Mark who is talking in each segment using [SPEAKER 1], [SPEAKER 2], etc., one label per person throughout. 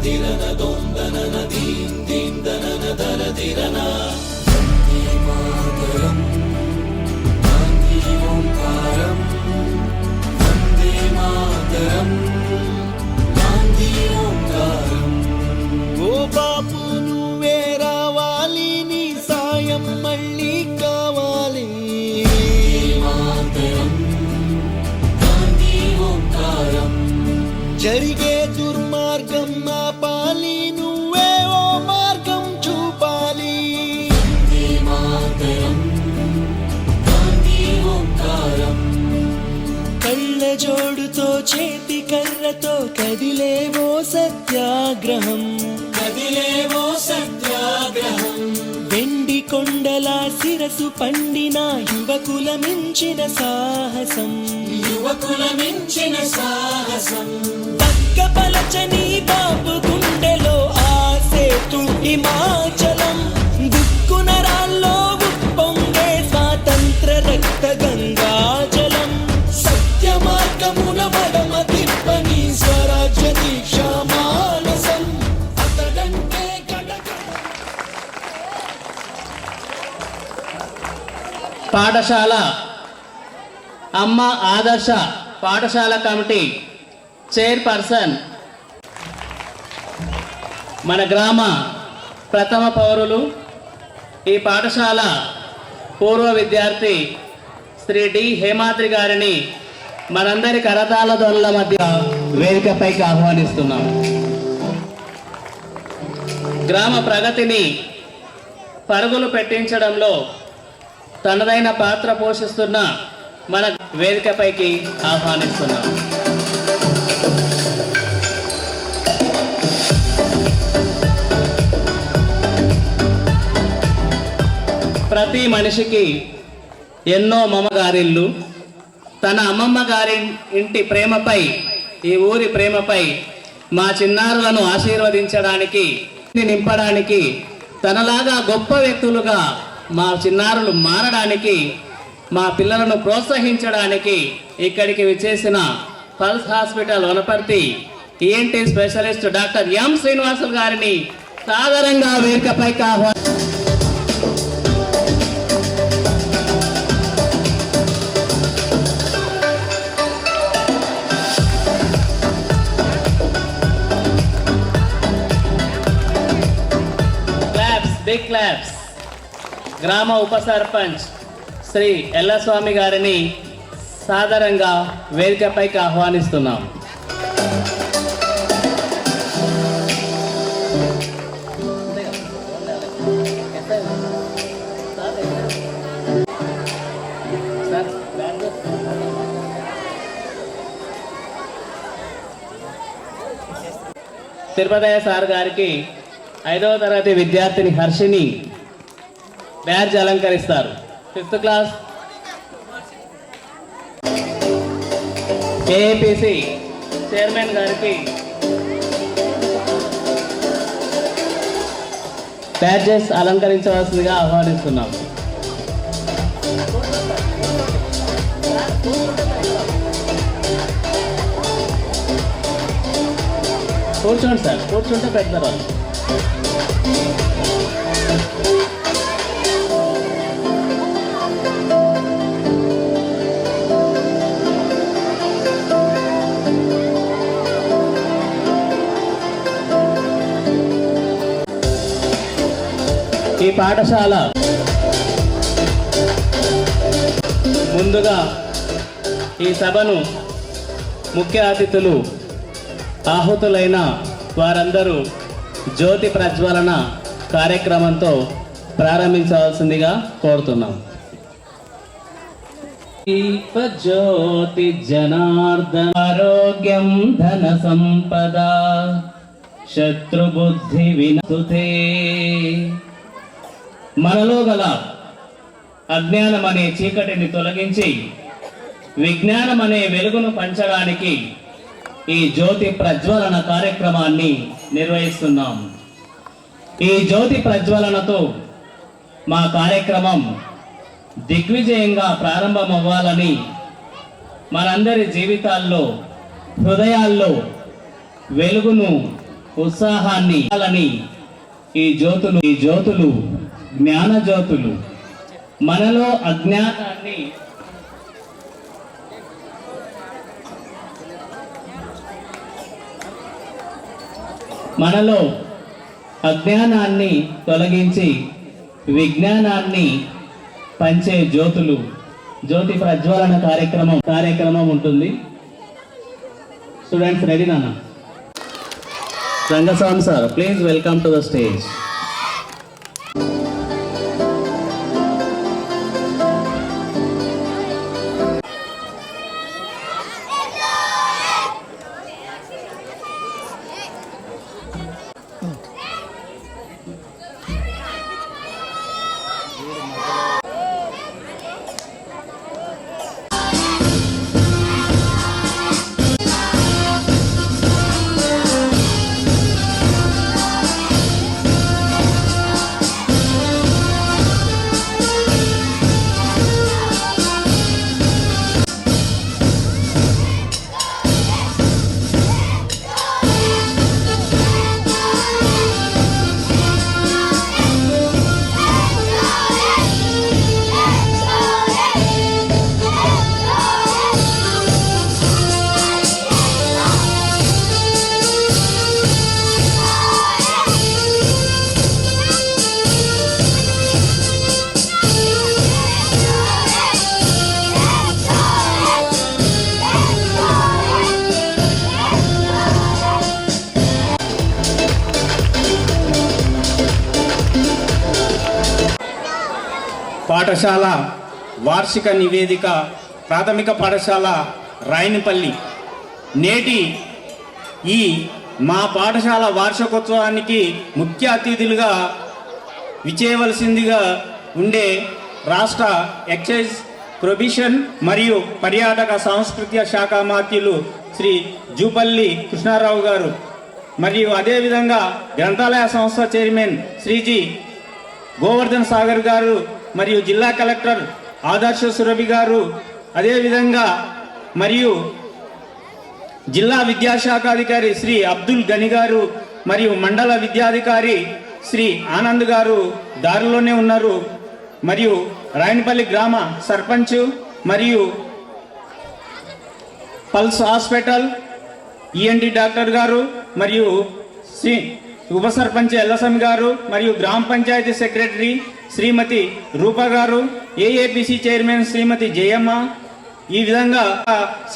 [SPEAKER 1] దిరన దొందన దీం దీం దనన దర దిరన వందే మాతరం గాంధీ ఓంకారం వందే మాతరం గాంధీ ఓంకారం. ఓ బాపు నువ్వే రావాలి, నీ సాయం మళ్ళీ కావాలి. మాతరం గాంధీ ఓంకారం. జరిగే దుర్మార్గం ఆపాలి, నువ్వే ఓ మార్గం చూపాలి. మాతరం గాంధీ ఓంకారం. కళ్ళ జోడుతో చేతి కర్రతో కదిలేవో సత్యాగ్రహం, కదిలేవో సత్యాగ్రహం. వెండి కొండల శిరసు పండిన యువకుల మించిన సాహసం, యువకుల మించిన సాహసం. పక్కపలచని బాపు గుండెలో ఆసేతు హిమాచలం, దుక్కునరాల్లో ఉప్పొంగే స్వాతంత్ర రక్త గంగాజలం. సత్య మార్గమున మడమ తిప్పని స్వరాజ్య దీక్ష మానసం. అతడంటే
[SPEAKER 2] పాఠశాల అమ్మ ఆదర్శ పాఠశాల కమిటీ చైర్పర్సన్, మన గ్రామ ప్రథమ పౌరులు, ఈ పాఠశాల పూర్వ విద్యార్థి శ్రీ డి హేమాద్రి గారిని మనందరి కరతాళ ధ్వనుల మధ్య వేదికపైకి ఆహ్వానిస్తున్నాం. గ్రామ ప్రగతిని పరుగులు పెట్టించడంలో తనదైన పాత్ర పోషిస్తున్న మన వేదికపైకి ఆహ్వానిస్తున్నాం. ప్రతి మనిషికి ఎన్నో మమగారిళ్ళు. తన అమ్మమ్మ గారి ఇంటి ప్రేమపై, ఈ ఊరి ప్రేమపై మా చిన్నారులను ఆశీర్వదించడానికి, నింపడానికి, తనలాగా గొప్ప వ్యక్తులుగా మా చిన్నారులు మారడానికి, మా పిల్లలను ప్రోత్సహించడానికి ఇక్కడికి విచ్చేసిన pulse hospital Wanaparthy ENT specialist doctor M Srinivasulu గారిని సాదరంగా వేదికపైకి ఆహ్వానిస్తున్నాం. Big claps. గ్రామ ఉప సర్పంచ్ శ్రీ ఎల్లస్వామి గారిని సాదరంగా వేదికపైకి ఆహ్వానిస్తున్నాం. తిరుపతయ్య సార్ గారికి 5వ తరగతి విద్యార్థిని హర్షిని బ్యాడ్జ్ అలంకరిస్తారు. 5th క్లాస్ ఏఏపిసి చైర్మన్ గారికి బ్యాడ్జెస్ అలంకరించవలసిందిగా ఆహ్వానిస్తున్నాం. కూర్చోండి సార్, కూర్చుంటే పెడతారు వాళ్ళు. ఈ పాఠశాల ముందుగా ఈ సభను ముఖ్య అతిథులు ఆహుతులైన వారందరూ జ్యోతి ప్రజ్వలన కార్యక్రమంతో ప్రారంభించవలసిందిగా కోరుతున్నాం. జ్యోతి జనార్దన ఆరోగ్యం ధన సంపద శత్రుబుద్ధి వినతుతే. మనలో గల అజ్ఞానం అనే చీకటిని తొలగించి విజ్ఞానం అనే వెలుగును పంచడానికి ఈ జ్యోతి ప్రజ్వలన కార్యక్రమాన్ని నిర్వహిస్తున్నాం. ఈ జ్యోతి ప్రజ్వలనతో మా కార్యక్రమం దిగ్విజయంగా ప్రారంభమవ్వాలని, మనందరి జీవితాల్లో, హృదయాల్లో వెలుగును ఉత్సాహాన్ని ఈ జ్యోతులు జ్ఞాన జ్యోతులు మనలో అజ్ఞానాన్ని తొలగించి విజ్ఞానాన్ని పంచే జ్యోతి ప్రజ్వలన కార్యక్రమం ఉంటుంది. స్టూడెంట్స్ రెడీ నాన్న? Rangaswamy sir, please welcome to the stage.
[SPEAKER 3] పాఠశాల వార్షిక నివేదిక ప్రాథమిక పాఠశాల రాయనపల్లి. నేటి ఈ మా పాఠశాల వార్షికోత్సవానికి ముఖ్య అతిథులుగా విచ్చేయవలసిందిగా ఉండే రాష్ట్ర ఎక్సైజ్ ప్రొబిషన్ మరియు పర్యాటక సాంస్కృతిక శాఖ మాత్యులు శ్రీ జూపల్లి కృష్ణారావు గారు, మరియు అదేవిధంగా గ్రంథాలయ సంస్థ చైర్మన్ శ్రీజీ గోవర్ధన్ సాగర్ గారు, మరియు జిల్లా కలెక్టర్ ఆదర్శ సురభి గారు, అదేవిధంగా మరియు జిల్లా విద్యాశాఖాధికారి శ్రీ అబ్దుల్ గని గారు, మరియు మండల విద్యాధికారి శ్రీ ఆనంద్ గారు దారిలోనే ఉన్నారు. మరియు రాయనపల్లి గ్రామ సర్పంచ్ మరియు పల్స్ హాస్పిటల్ ఈఎన్టీ డాక్టర్ గారు, మరియు శ్రీ ఉప సర్పంచ్ ఎల్లస్వామి గారు, మరియు గ్రామ పంచాయతీ సెక్రటరీ శ్రీమతి రూప గారు, ఏఏపిసి చైర్మన్ శ్రీమతి జయమ్మ, ఈ విధంగా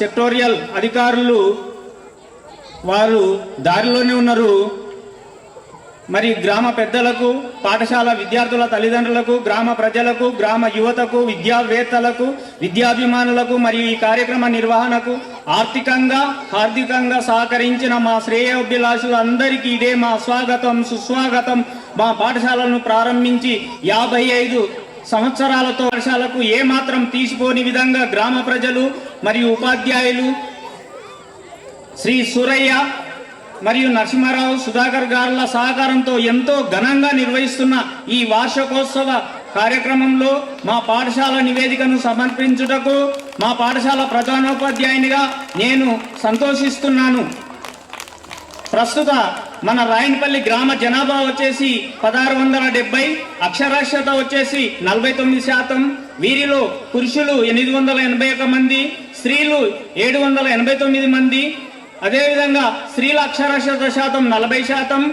[SPEAKER 3] సెక్టోరియల్ అధికారులు వారు దారిలోనే ఉన్నారు. మరి గ్రామ పెద్దలకు, పాఠశాల విద్యార్థుల తల్లిదండ్రులకు, గ్రామ ప్రజలకు, గ్రామ యువతకు, విద్యావేత్తలకు, విద్యాభిమానులకు మరియు ఈ కార్యక్రమ నిర్వహణకు ఆర్థికంగా హార్దికంగా సహకరించిన మా శ్రేయోభిలాషులందరికీ ఇదే మా స్వాగతం, సుస్వాగతం. మా పాఠశాలను ప్రారంభించి 55 సంవత్సరాలతో పాఠశాలకు ఏమాత్రం తీసిపోని విధంగా గ్రామ ప్రజలు మరియు ఉపాధ్యాయులు శ్రీ సూరయ్య మరియు నరసింహారావు, సుధాకర్ గారుల సహకారంతో ఎంతో ఘనంగా నిర్వహిస్తున్న ఈ వార్షికోత్సవ కార్యక్రమంలో మా పాఠశాల నివేదికను సమర్పించుటకు మా పాఠశాల ప్రధానోపాధ్యాయునిగా నేను సంతోషిస్తున్నాను. ప్రస్తుత మన రాయనపల్లి గ్రామ జనాభా వచ్చేసి 1670, అక్షరాస్యత వచ్చేసి 49%. వీరిలో పురుషులు 881 మంది, స్త్రీలు 789 మంది. అదేవిధంగా స్త్రీల అక్షరాస్యత శాతం 40%.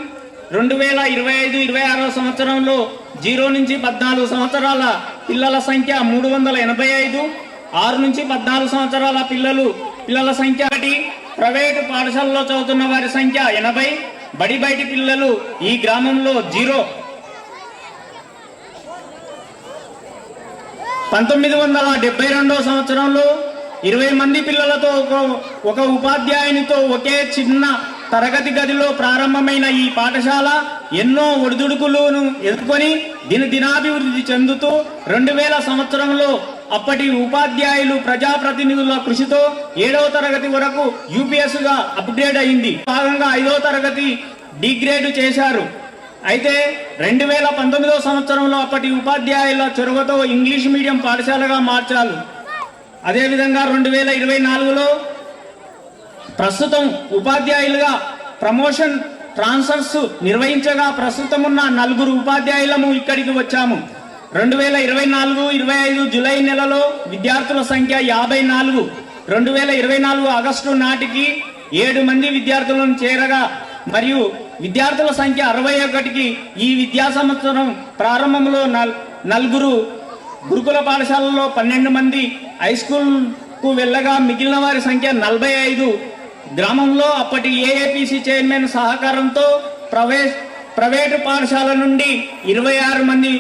[SPEAKER 3] 2025-26 సంవత్సరంలో 0 నుంచి 14 సంవత్సరాల పిల్లల సంఖ్య 385, 6 నుంచి 14 సంవత్సరాల పిల్లల సంఖ్య 1, ప్రైవేటు పాఠశాలలో చదువుతున్న వారి సంఖ్య 80, బయటి పిల్లలు ఈ గ్రామంలో 0. 1972 సంవత్సరంలో 20 మంది పిల్లలతో ఒక ఉపాధ్యాయునితో ఒకే చిన్న తరగతి గదిలో ప్రారంభమైన ఈ పాఠశాల ఎన్నో ఒడిదుడుకులను ఎదుర్కొని దినాభివృద్ధి చెందుతూ 2000 సంవత్సరంలో అప్పటి ఉపాధ్యాయులు ప్రజాప్రతినిధుల కృషితో 7వ తరగతి వరకు యూపీఎస్ గా అప్గ్రేడ్ అయింది. భాగంగా 5వ తరగతి డిగ్రేడ్ చేశారు. అయితే 2019 సంవత్సరంలో అప్పటి ఉపాధ్యాయుల చొరవతో ఇంగ్లీష్ మీడియం పాఠశాలగా మార్చారు. అదేవిధంగా 2024లో ప్రస్తుతం ఉపాధ్యాయులుగా ప్రమోషన్ ట్రాన్స్ఫర్స్ నిర్వహించగా ప్రస్తుతం ఉన్న 4 ఉపాధ్యాయులము ఇక్కడికి వచ్చాము. 2024-25 జూలై నెలలో విద్యార్థుల సంఖ్య 54. 2024 ఆగస్టు నాటికి 7 మంది విద్యార్థులను చేరగా మరియు విద్యార్థుల సంఖ్య 61కి ఈ విద్యా సంవత్సరం ప్రారంభంలో 4 గురుకుల పాఠశాలలో 12 మంది హై స్కూల్కు వెళ్ళగా మిగిలిన వారి సంఖ్య 45. గ్రామంలో అప్పటి ఏఏపీసీ చైర్మన్ సహకారంతో ప్రైవేటు పాఠశాల నుండి 26 మంది,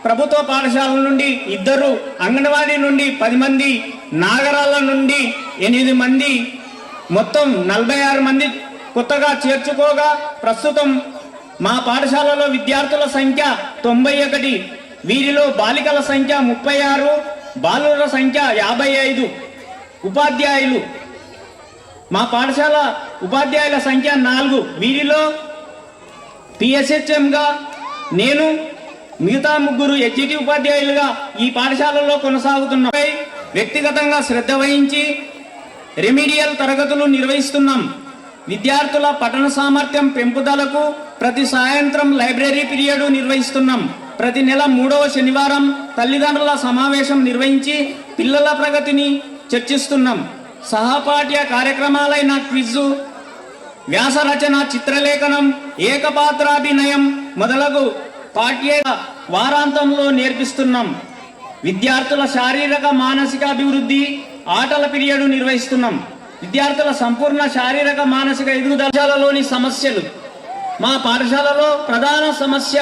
[SPEAKER 3] ప్రభుత్వ పాఠశాలల నుండి 2, అంగన్వాడీ నుండి 10 మంది, నాగరాల నుండి 8 మంది, మొత్తం 46 మంది కొత్తగా చేర్చుకోగా ప్రస్తుతం మా పాఠశాలలో విద్యార్థుల సంఖ్య 91. వీరిలో బాలికల సంఖ్య 36, బాలుర సంఖ్య 55. ఉపాధ్యాయులు మా పాఠశాల ఉపాధ్యాయుల సంఖ్య 4. వీరిలో పిఎస్హెచ్ఎంగా నేను, మిగతా 3 ఎగ్జిక్యూటివ్ ఉపాధ్యాయులుగా ఈ పాఠశాలలో కొనసాగుతున్నాం. వ్యక్తిగతంగా శ్రద్ధ వహించి రెమిడియల్ తరగతులు నిర్వహిస్తున్నాం. విద్యార్థుల పఠన సామర్థ్యం పెంపుదలకు ప్రతి సాయంత్రం లైబ్రరీ పీరియడ్ నిర్వహిస్తున్నాం. ప్రతి నెల 3వ శనివారం తల్లిదండ్రుల సమావేశం నిర్వహించి పిల్లల ప్రగతిని చర్చిస్తున్నాం. సహపాఠ్య కార్యక్రమాలైన క్విజ్, వ్యాస రచన, చిత్రలేఖనం, ఏకపాత్రాభినయం మొదలగు పాఠ్య వారాంతంలో నేర్పిస్తున్నాం. విద్యార్థుల శారీరక మానసిక అభివృద్ధి ఆటల పీరియడ్ నిర్వహిస్తున్నాం. విద్యార్థుల సంపూర్ణ శారీరక మానసిక ఎదుగుదలలోని సమస్యలు. మా పాఠశాలలో ప్రధాన సమస్య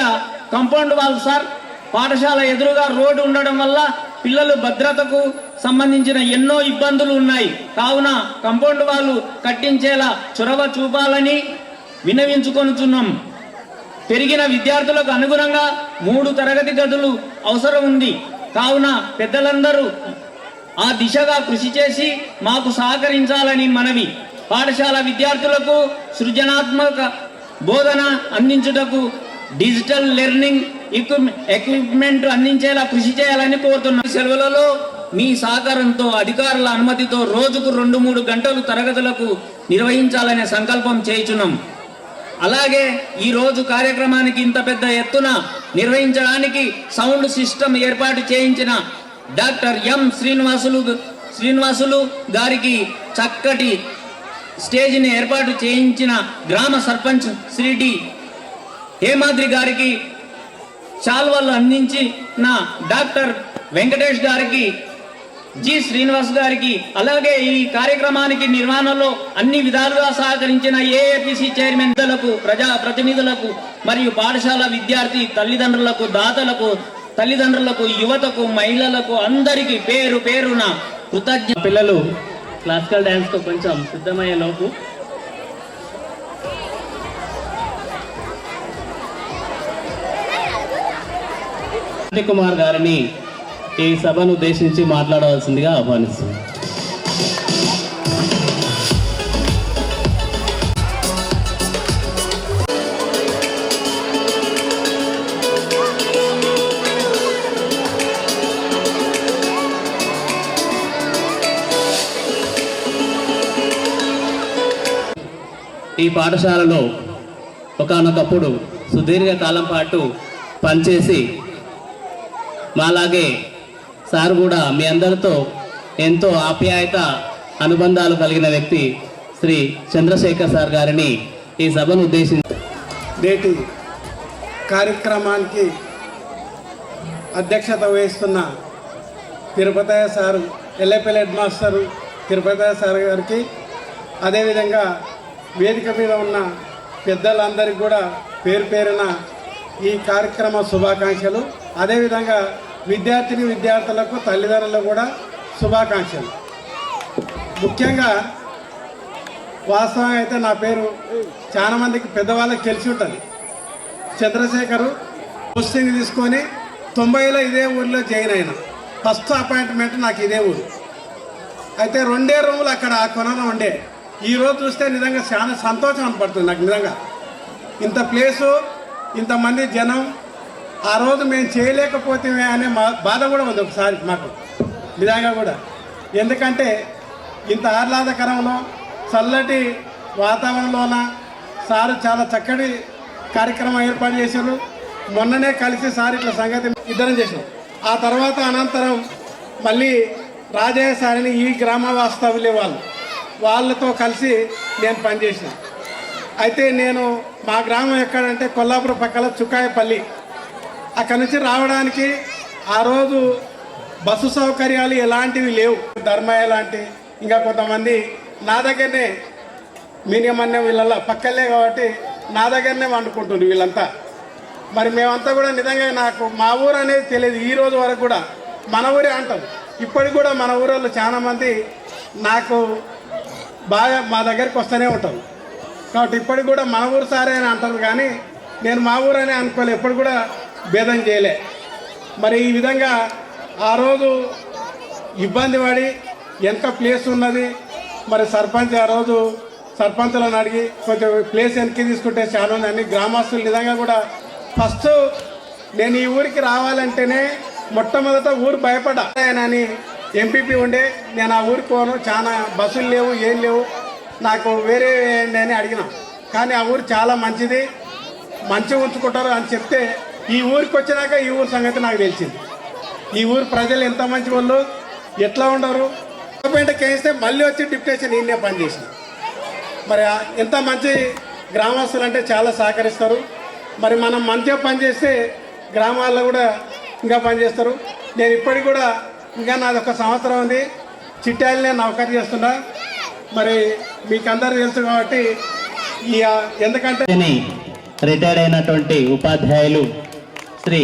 [SPEAKER 3] కాంపౌండ్ వాల్ సార్. పాఠశాల ఎదురుగా రోడ్డు ఉండడం వల్ల పిల్లలు భద్రతకు సంబంధించిన ఎన్నో ఇబ్బందులు ఉన్నాయి. కావున కాంపౌండ్ వాళ్ళు కట్టించేలా చొరవ చూపాలని విన్నవించుకొనుచున్నాం. పెరిగిన విద్యార్థులకు అనుగుణంగా 3 తరగతి గదులు అవసరం ఉంది. కావున పెద్దలందరూ ఆ దిశగా కృషి చేసి మాకు సహకరించాలని మనవి. పాఠశాల విద్యార్థులకు సృజనాత్మక బోధన అందించుటకు డిజిటల్ లెర్నింగ్ ఎక్విప్మెంట్ అందించేలా కృషి చేయాలని కోరుతున్నాం. సెలవులలో మీ సహకారంతో, అధికారుల అనుమతితో రోజుకు 2-3 గంటలు తరగతులకు నిర్వహించాలనే సంకల్పం చేయుచున్నాం. అలాగే ఈ రోజు కార్యక్రమానికి ఇంత పెద్ద ఎత్తున నిర్వహించడానికి సౌండ్ సిస్టమ్ ఏర్పాటు చేయించిన డాక్టర్ ఎం శ్రీనివాసులు గారికి, చక్కటి స్టేజిని ఏర్పాటు చేయించిన గ్రామ సర్పంచ్ శ్రీ డి హేమాద్రి గారికి, శాల్వాలు అందించిన డాక్టర్ వెంకటేష్ గారికి, జి శ్రీనివాస్ గారికి, అలాగే ఈ కార్యక్రమానికి నిర్వహణలో అన్ని విధాలుగా సహకరించిన ఏఏపీసీ చైర్మన్లకు, ప్రజా ప్రతినిధులకు మరియు పాఠశాల విద్యార్థి తల్లిదండ్రులకు, దాతలకు, తల్లిదండ్రులకు, యువతకు, మహిళలకు అందరికీ పేరు పేరున కృతజ్ఞ.
[SPEAKER 2] పిల్లలు క్లాసికల్ డ్యాన్స్ తో కొంచెం సిద్ధమయ్యే లోపు కుమార్ గారిని ఈ సభను ఉద్దేశించి మాట్లాడవలసిందిగా ఆహ్వానిస్తుంది. ఈ పాఠశాలలో ఒకానొకప్పుడు సుదీర్ఘకాలం పాటు పనిచేసి మాలాగే సార్ కూడా మీ అందరితో ఎంతో ఆప్యాయత అనుబంధాలు కలిగిన వ్యక్తి శ్రీ చంద్రశేఖర్ సార్ గారిని ఈ సభను ఉద్దేశించి
[SPEAKER 4] నేటి కార్యక్రమానికి అధ్యక్షత వహిస్తున్న Tirupatayya sir, Yellapalli head master Tirupatayya sir గారికి, అదేవిధంగా వేదిక మీద ఉన్న పెద్దలందరికీ కూడా పేరు పేరున ఈ కార్యక్రమ శుభాకాంక్షలు. అదేవిధంగా విద్యార్థులకు, తల్లిదండ్రులకు కూడా శుభాకాంక్షలు. ముఖ్యంగా వాస్తవం అయితే నా పేరు చాలామందికి పెద్దవాళ్ళకి తెలిసి ఉంటుంది. చంద్రశేఖరు పోస్టింగ్ తీసుకొని 90లో ఇదే ఊరిలో జాయిన్ అయినా. ఫస్ట్ అపాయింట్మెంట్ నాకు ఇదే ఊరు. అయితే 2 రూములు అక్కడ ఆ కొనలో ఉండే. ఈరోజు చూస్తే నిజంగా చాలా సంతోషం అనిపడుతుంది నాకు. నిజంగా ఇంత ప్లేసు, ఇంతమంది జనం, ఆ రోజు మేము చేయలేకపోతే అనే బాధ కూడా ఉంది ఒకసారి మాకు నిజంగా కూడా. ఎందుకంటే ఇంత ఆహ్లాదకరంలో, చల్లటి వాతావరణంలోన సారు చాలా చక్కటి కార్యక్రమం ఏర్పాటు చేశారు. మొన్ననే కలిసి సార్ ఇట్లా సంగతి ఇద్దరం చేసినాం. ఆ తర్వాత అనంతరం మళ్ళీ రాజయ్య సారిని ఈ గ్రామ వాస్తవ్యులే వాళ్ళతో కలిసి నేను పనిచేసిన. అయితే నేను మా గ్రామం ఎక్కడంటే కొల్లాపురం పక్కల చుక్కాయపల్లి. అక్కడి నుంచి రావడానికి ఆ రోజు బస్సు సౌకర్యాలు ఎలాంటివి లేవు. ధర్మయ్య లాంటి ఇంకా కొంతమంది నా దగ్గరనే మినిమన్నే వీళ్ళ పక్కలే కాబట్టి నా దగ్గరనే వండుకుంటుంది వీళ్ళంతా. మరి మేమంతా కూడా నిజంగా నాకు మా ఊరు అనేది తెలియదు. ఈ రోజు వరకు కూడా మన ఊరే అంటాం. ఇప్పటికి కూడా మన ఊరోళ్ళు చాలామంది నాకు బాగా మా దగ్గరికి వస్తూనే ఉంటారు. కాబట్టి ఇప్పటికి కూడా మన ఊరు సారే అని అంటారు, కానీ నేను మా ఊరు అనే అనుకోలే, ఎప్పుడు కూడా భేదం చేయలే. మరి ఈ విధంగా ఆ రోజు ఇబ్బంది పడి ఎంత ప్లేస్ ఉన్నది మరి సర్పంచ్ ఆ రోజు సర్పంచులను అడిగి కొంచెం ప్లేస్ వెనక్కి తీసుకుంటే చాలా ఉంది అన్ని గ్రామస్తులు నిజంగా కూడా ఫస్ట్ నేను ఈ ఊరికి రావాలంటేనే మొట్టమొదట ఊరు భయపడ్డానని ఎంపీపీ ఉండే నేను ఆ ఊరికి పోను, చాలా బస్సులు లేవు ఏం లేవు, నాకు వేరే వేయండి అని అడిగిన. కానీ ఆ ఊరు చాలా మంచిది, మంచిగా ఉంచుకుంటారు అని చెప్తే ఈ ఊరికి వచ్చినాక ఈ ఊరు సంగతి నాకు తెలిసింది. ఈ ఊరు ప్రజలు ఎంత మంచి వాళ్ళు, ఎట్లా ఉండరు. గవర్నమెంట్కి వేస్తే మళ్ళీ వచ్చి డిప్యుటేషన్ ఈయనే పనిచేసిన. మరి ఎంత మంచి గ్రామస్తులు అంటే చాలా సహకరిస్తారు. మరి మనం మంచిగా పనిచేస్తే గ్రామాల్లో కూడా ఇంకా పనిచేస్తారు. నేను ఇప్పటికి కూడా ఇంకా నాది 1 సంవత్సరం ఉంది, చిట్టాయిలనే నౌకరీ చేస్తున్నా. మరి మీకు అందరూ తెలుసు కాబట్టి ఎందుకంటే
[SPEAKER 2] రిటైర్డ్ అయినటువంటి ఉపాధ్యాయులు శ్రీ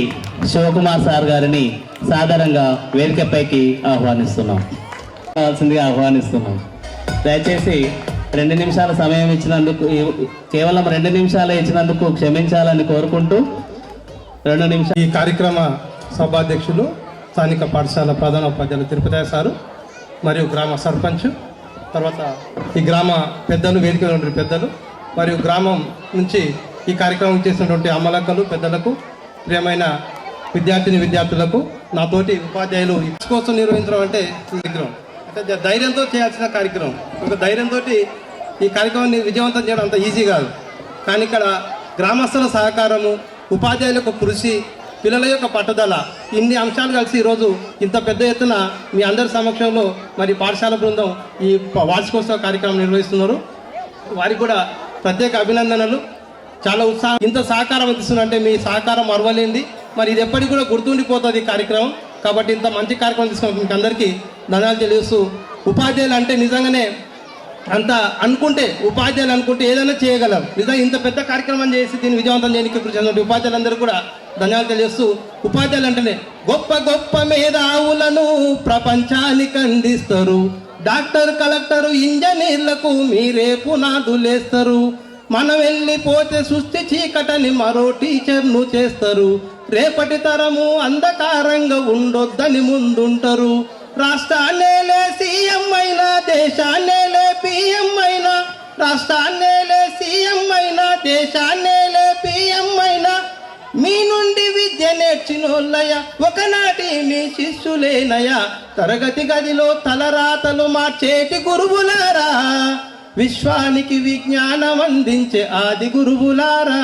[SPEAKER 2] శివకుమార్ సార్ గారిని సాధారణంగా వేదికపైకి ఆహ్వానిస్తున్నాం. దయచేసి 2 నిమిషాల సమయం ఇచ్చినందుకు, కేవలం 2 నిమిషాలు ఇచ్చినందుకు క్షమించాలని కోరుకుంటూ 2 నిమిషాలు.
[SPEAKER 5] ఈ కార్యక్రమ సభాధ్యక్షులు స్థానిక పాఠశాల ప్రధానోపాధ్యాయులు తిరుపతి సారు మరియు గ్రామ సర్పంచ్, తర్వాత ఈ గ్రామ పెద్దలు, వేదికలో ఉండే పెద్దలు మరియు గ్రామం నుంచి ఈ కార్యక్రమం చేసినటువంటి అమ్మలక్కలు, పెద్దలకు, ప్రియమైన విద్యార్థులకు, నాతోటి ఉపాధ్యాయులు కోసం నిర్వహించడం అంటే ధైర్యంతో చేయాల్సిన కార్యక్రమం. ఒక ధైర్యంతో ఈ కార్యక్రమాన్ని విజయవంతం చేయడం అంత ఈజీ కాదు. కానీ ఇక్కడ గ్రామస్తుల సహకారము, ఉపాధ్యాయుల కృషి, పిల్లల యొక్క పట్టుదల, ఇన్ని అంశాలు కలిసి ఈరోజు ఇంత పెద్ద ఎత్తున మీ అందరి సమక్షంలో మరి పాఠశాల బృందం ఈ వార్షికోత్సవ కార్యక్రమం నిర్వహిస్తున్నారు. వారికి కూడా ప్రత్యేక అభినందనలు. చాలా ఉత్సాహం. ఇంత సహకారం అందిస్తుందంటే మీ సహకారం మరవలేంది. మరి ఇది ఎప్పటికీ కూడా గుర్తుండిపోతుంది ఈ కార్యక్రమం. కాబట్టి ఇంత మంచి కార్యక్రమం తీసుకుని మీకు అందరికీ ధన్యవాదాలు తెలియజేస్తూ, ఉపాధ్యాయులు అంటే నిజంగానే అంత అనుకుంటే, ఉపాధ్యాయులు అనుకుంటే ఏదైనా చేయగలరు. నిజంగా ఇంత పెద్ద కార్యక్రమం చేసి దీన్ని విజయవంతం చేయడానికి కృషి చేసిన ఉపాధ్యాయులందరూ కూడా ధన్యవాదాలు తెలియజేస్తూ, ఉపాధ్యాయులు అంటేనే గొప్ప గొప్ప మేధావులను ప్రపంచానికి అందిస్తారు. డాక్టర్, కలెక్టర్, ఇంజనీర్లకు మీరే పునాదులేస్తారు. మనం వెళ్ళిపోతే సృష్టి చీకటని మరో టీచర్ను చేస్తారు. రేపటి తరము అంధకారంగా ఉండొద్దని ముందుంటారు. రాష్ట్రాన్నేలే సీఎం అయినా, దేశాన్నేలే పిఎం అయినా, రాష్ట్రాన్నేలే సీఎం అయినా, దేశాన్నేలే పిఎం అయినా, మీ నుండి విద్య నేర్చినోళ్ళయ ఒకనాటి మీ శిష్యులేనయ. తరగతి గదిలో తలరాతలు మార్చేటి గురువులారా, విశ్వానికి విజ్ఞానం అందించే ఆది గురువులారా,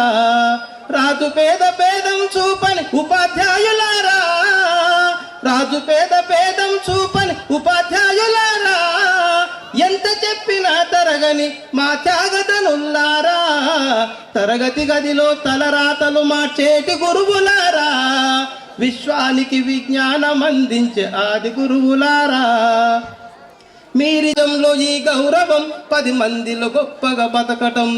[SPEAKER 5] రాజు పేద భేదం చూపని ఉపాధ్యాయులారా, రాజు పేద భేదం చూపని ఉపాధ్యాయులారా, ఎంత చెప్పినా తరగని మా త్యాగదనుల్లారా, తరగతి గదిలో తలరాతలు మార్చేటి గురువులారా, విశ్వానికి విజ్ఞానం అందించే ఆది గురువులారా. మీరిజంలో ఈ గౌరవం 10 మందిలో గొప్పగా బతకటం,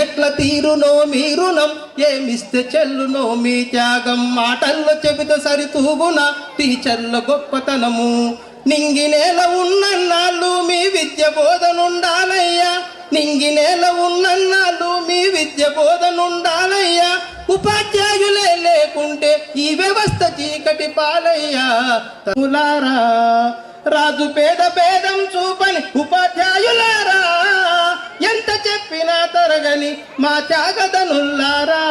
[SPEAKER 5] ఎట్ల తీరునో మీ రుణం, ఏమిస్తే చెల్లునో మీ త్యాగం. మాటల్లో చెబితే సరితూగున టీచర్ల గొప్పతనము. నింగినేల ఉన్నన్నాళ్ళు మీ విద్య బోధనుండాలయ్యా, నింగినేల ఉన్నన్నాళ్ళు మీ విద్య బోధనుండాలయ్యా. ఉపాధ్యాయులే లేకుంటే ఈ వ్యవస్థ చీకటి పాలయ్యా. తగులారా, రాజు పేద భేదం చూపని ఉపాధ్యాయులారా, ఎంత చెప్పినా తరగని మా త్యాగదనుల్లారా.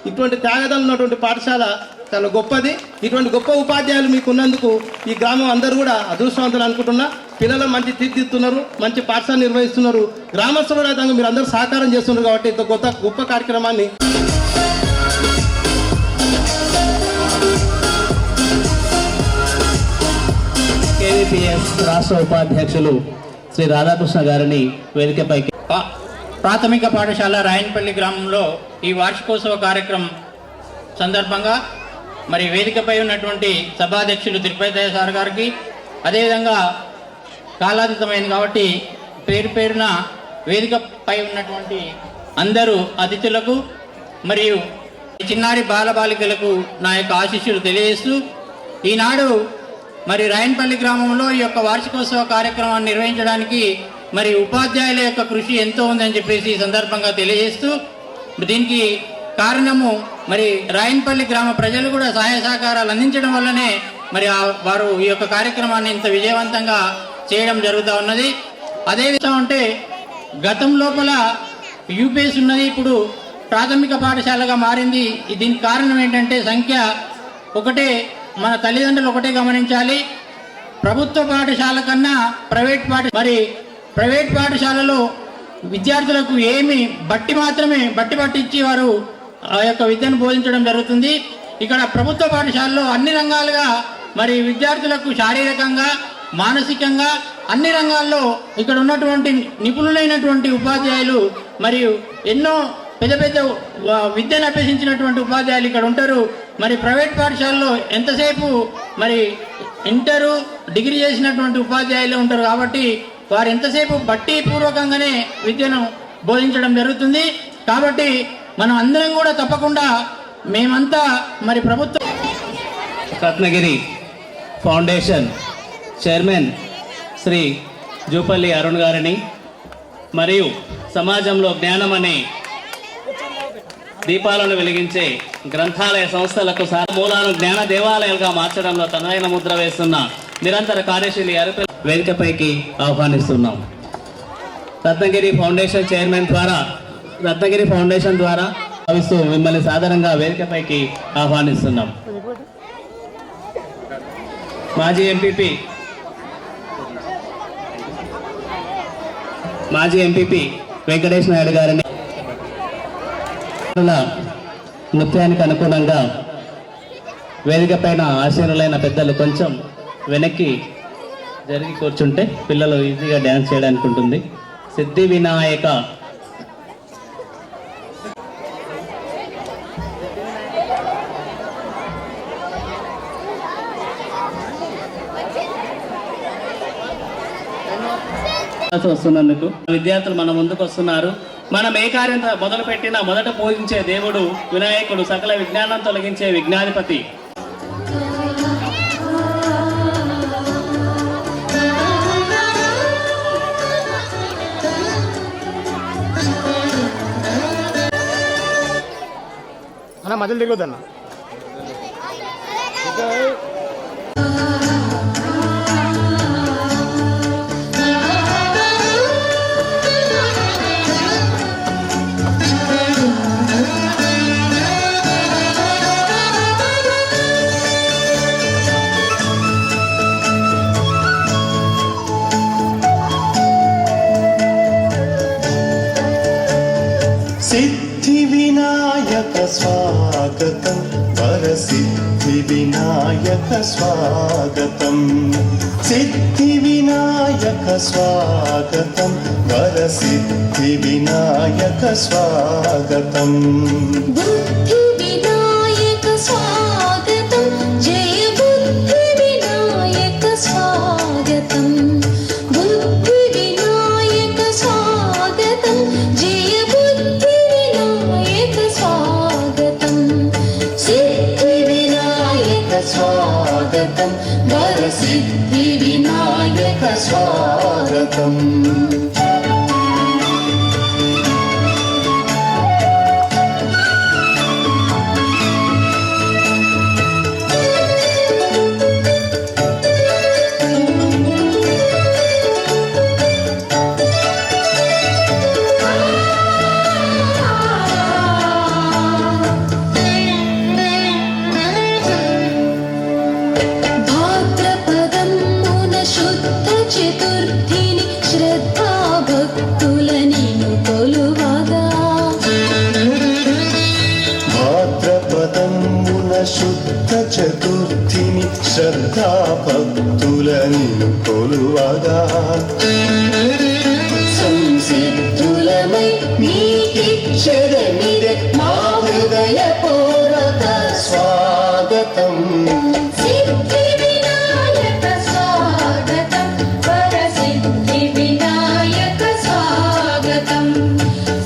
[SPEAKER 5] ఇటువంటి త్యాగదలు ఉన్నటువంటి పాఠశాల చాలా గొప్పది. ఇటువంటి గొప్ప ఉపాధ్యాయులు మీకు ఉన్నందుకు ఈ గ్రామం అందరూ కూడా అదృష్టవంతులు అనుకుంటున్నా. పిల్లలు మంచి తీర్చిదిద్దుతున్నారు, మంచి పాఠశాల నిర్వహిస్తున్నారు. గ్రామస్తులు మీరు అందరూ సహకారం చేస్తున్నారు కాబట్టి ఇంత గొప్ప కార్యక్రమాన్ని
[SPEAKER 2] కేవీపీఎస్ రాష్ట్ర ఉపాధ్యక్షులు శ్రీ రాధాకృష్ణ గారిని వేదికపైకి.
[SPEAKER 6] ప్రాథమిక పాఠశాల రాయనపల్లి గ్రామంలో ఈ వార్షికోత్సవ కార్యక్రమం సందర్భంగా మరి వేదికపై ఉన్నటువంటి సభాధ్యక్షులు తిరుపతి సార్ గారికి, అదేవిధంగా కాలాతీతమైంది కాబట్టి పేరు పేరున వేదికపై ఉన్నటువంటి అందరూ అతిథులకు మరియు చిన్నారి బాలబాలికలకు నా యొక్క ఆశీస్సులు తెలియజేస్తూ, ఈనాడు మరి రాయనపల్లి గ్రామంలో ఈ యొక్క వార్షికోత్సవ కార్యక్రమాన్ని నిర్వహించడానికి మరి ఉపాధ్యాయుల యొక్క కృషి ఎంతో ఉందని చెప్పేసి ఈ సందర్భంగా తెలియజేస్తూ, దీనికి కారణము మరి రాయనపల్లి గ్రామ ప్రజలు కూడా సహాయ సహకారాలు అందించడం వల్లనే మరి వారు ఈ యొక్క కార్యక్రమాన్ని ఇంత విజయవంతంగా చేయడం జరుగుతూ ఉన్నది. అదేవిధంగా అంటే గతం లోపల యూపీఎస్ ఉన్నది, ఇప్పుడు ప్రాథమిక పాఠశాలగా మారింది. దీనికి కారణం ఏంటంటే సంఖ్య ఒకటే, మన తల్లిదండ్రులు ఒకటే గమనించాలి. ప్రభుత్వ పాఠశాల కన్నా ప్రైవేట్ పాఠశాలలో విద్యార్థులకు ఏమి బట్టి పట్టించి వారు ఆ యొక్క విద్యను బోధించడం జరుగుతుంది. ఇక్కడ ప్రభుత్వ పాఠశాలలో అన్ని రంగాలుగా మరి విద్యార్థులకు శారీరకంగా, మానసికంగా అన్ని రంగాల్లో ఇక్కడ ఉన్నటువంటి నిపుణులైనటువంటి ఉపాధ్యాయులు మరియు ఎన్నో పెద్ద పెద్ద విద్యను అభ్యసించినటువంటి ఉపాధ్యాయులు ఇక్కడ ఉంటారు. మరి ప్రైవేట్ పాఠశాలలో ఎంతసేపు మరి ఇంటరు, డిగ్రీ చేసినటువంటి ఉపాధ్యాయులు ఉంటారు కాబట్టి వారు ఎంతసేపు బట్టి పూర్వకంగానే విద్యను బోధించడం జరుగుతుంది. కాబట్టి మనం అందరం కూడా తప్పకుండా మేమంతా మరి ప్రభుత్వం
[SPEAKER 2] రత్నగిరి ఫౌండేషన్ చైర్మన్ శ్రీ జూపల్లి అరుణ్ గారిని మరియు సమాజంలో జ్ఞానం అనే దీపాలను వెలిగించే గ్రంథాలయ సంస్థలకు మూలాలను జ్ఞాన దేవాలయాలుగా మార్చడంలో తనదైన ముద్ర వేస్తున్న నిరంతర కార్యశీలి అరుపల్లి వేదికపైకి ఆహ్వానిస్తున్నాం. రత్నగిరి ఫౌండేషన్ ద్వారా భావిస్తూ మిమ్మల్ని సాధారణంగా వేదికపైకి ఆహ్వానిస్తున్నాం. మాజీ ఎంపీపీ వెంకటేష్ నాయుడు గారిని నృత్యానికి అనుగుణంగా వేదిక పైన ఆశీనులైన పెద్దలు కొంచెం వెనక్కి జరిగి కూర్చుంటే పిల్లలు ఈజీగా డ్యాన్స్ చేయడానికి ఉంటుంది. సిద్ధి వినాయక వస్తున్నందుకు విద్యార్థులు మన ముందుకు వస్తున్నారు. మనం ఏ కార్యం మొదలు పెట్టినా మొదట పూజించే దేవుడు వినాయకుడు, సకల విజ్ఞానం తొలగించే విజ్ఞాధిపతి.
[SPEAKER 7] అన్న మధ్యలో దిగొద్దన్న.
[SPEAKER 1] సిద్ధి వినాయక స్వాగతం, వరసిద్ధి వినాయక స్వాగతం. సిద్ధి వినాయక స్వాగతం, వరసిద్ధి వినాయక స్వాగతం.
[SPEAKER 8] బుద్ధి వినాయక స్వాగతం, జయ బుద్ధి వినాయక స్వాగతం. బుద్ధి వినాయక స్వాగతం, జయ బుద్ధి వినాయక స్వాగతం. సిద్ధి వినాయక స్వాగతం, వరసిద్ధి వినాయక స్వాగతం.
[SPEAKER 1] శ్రద్ధా భక్తులని కొలువగా సంసిద్ధులమై నీకిచ్చదనిదే మా హృదయపూర్వక స్వాగతం.
[SPEAKER 8] సిద్ధి వినాయక స్వాగతం వరసిద్ధి వినాయక స్వాగతం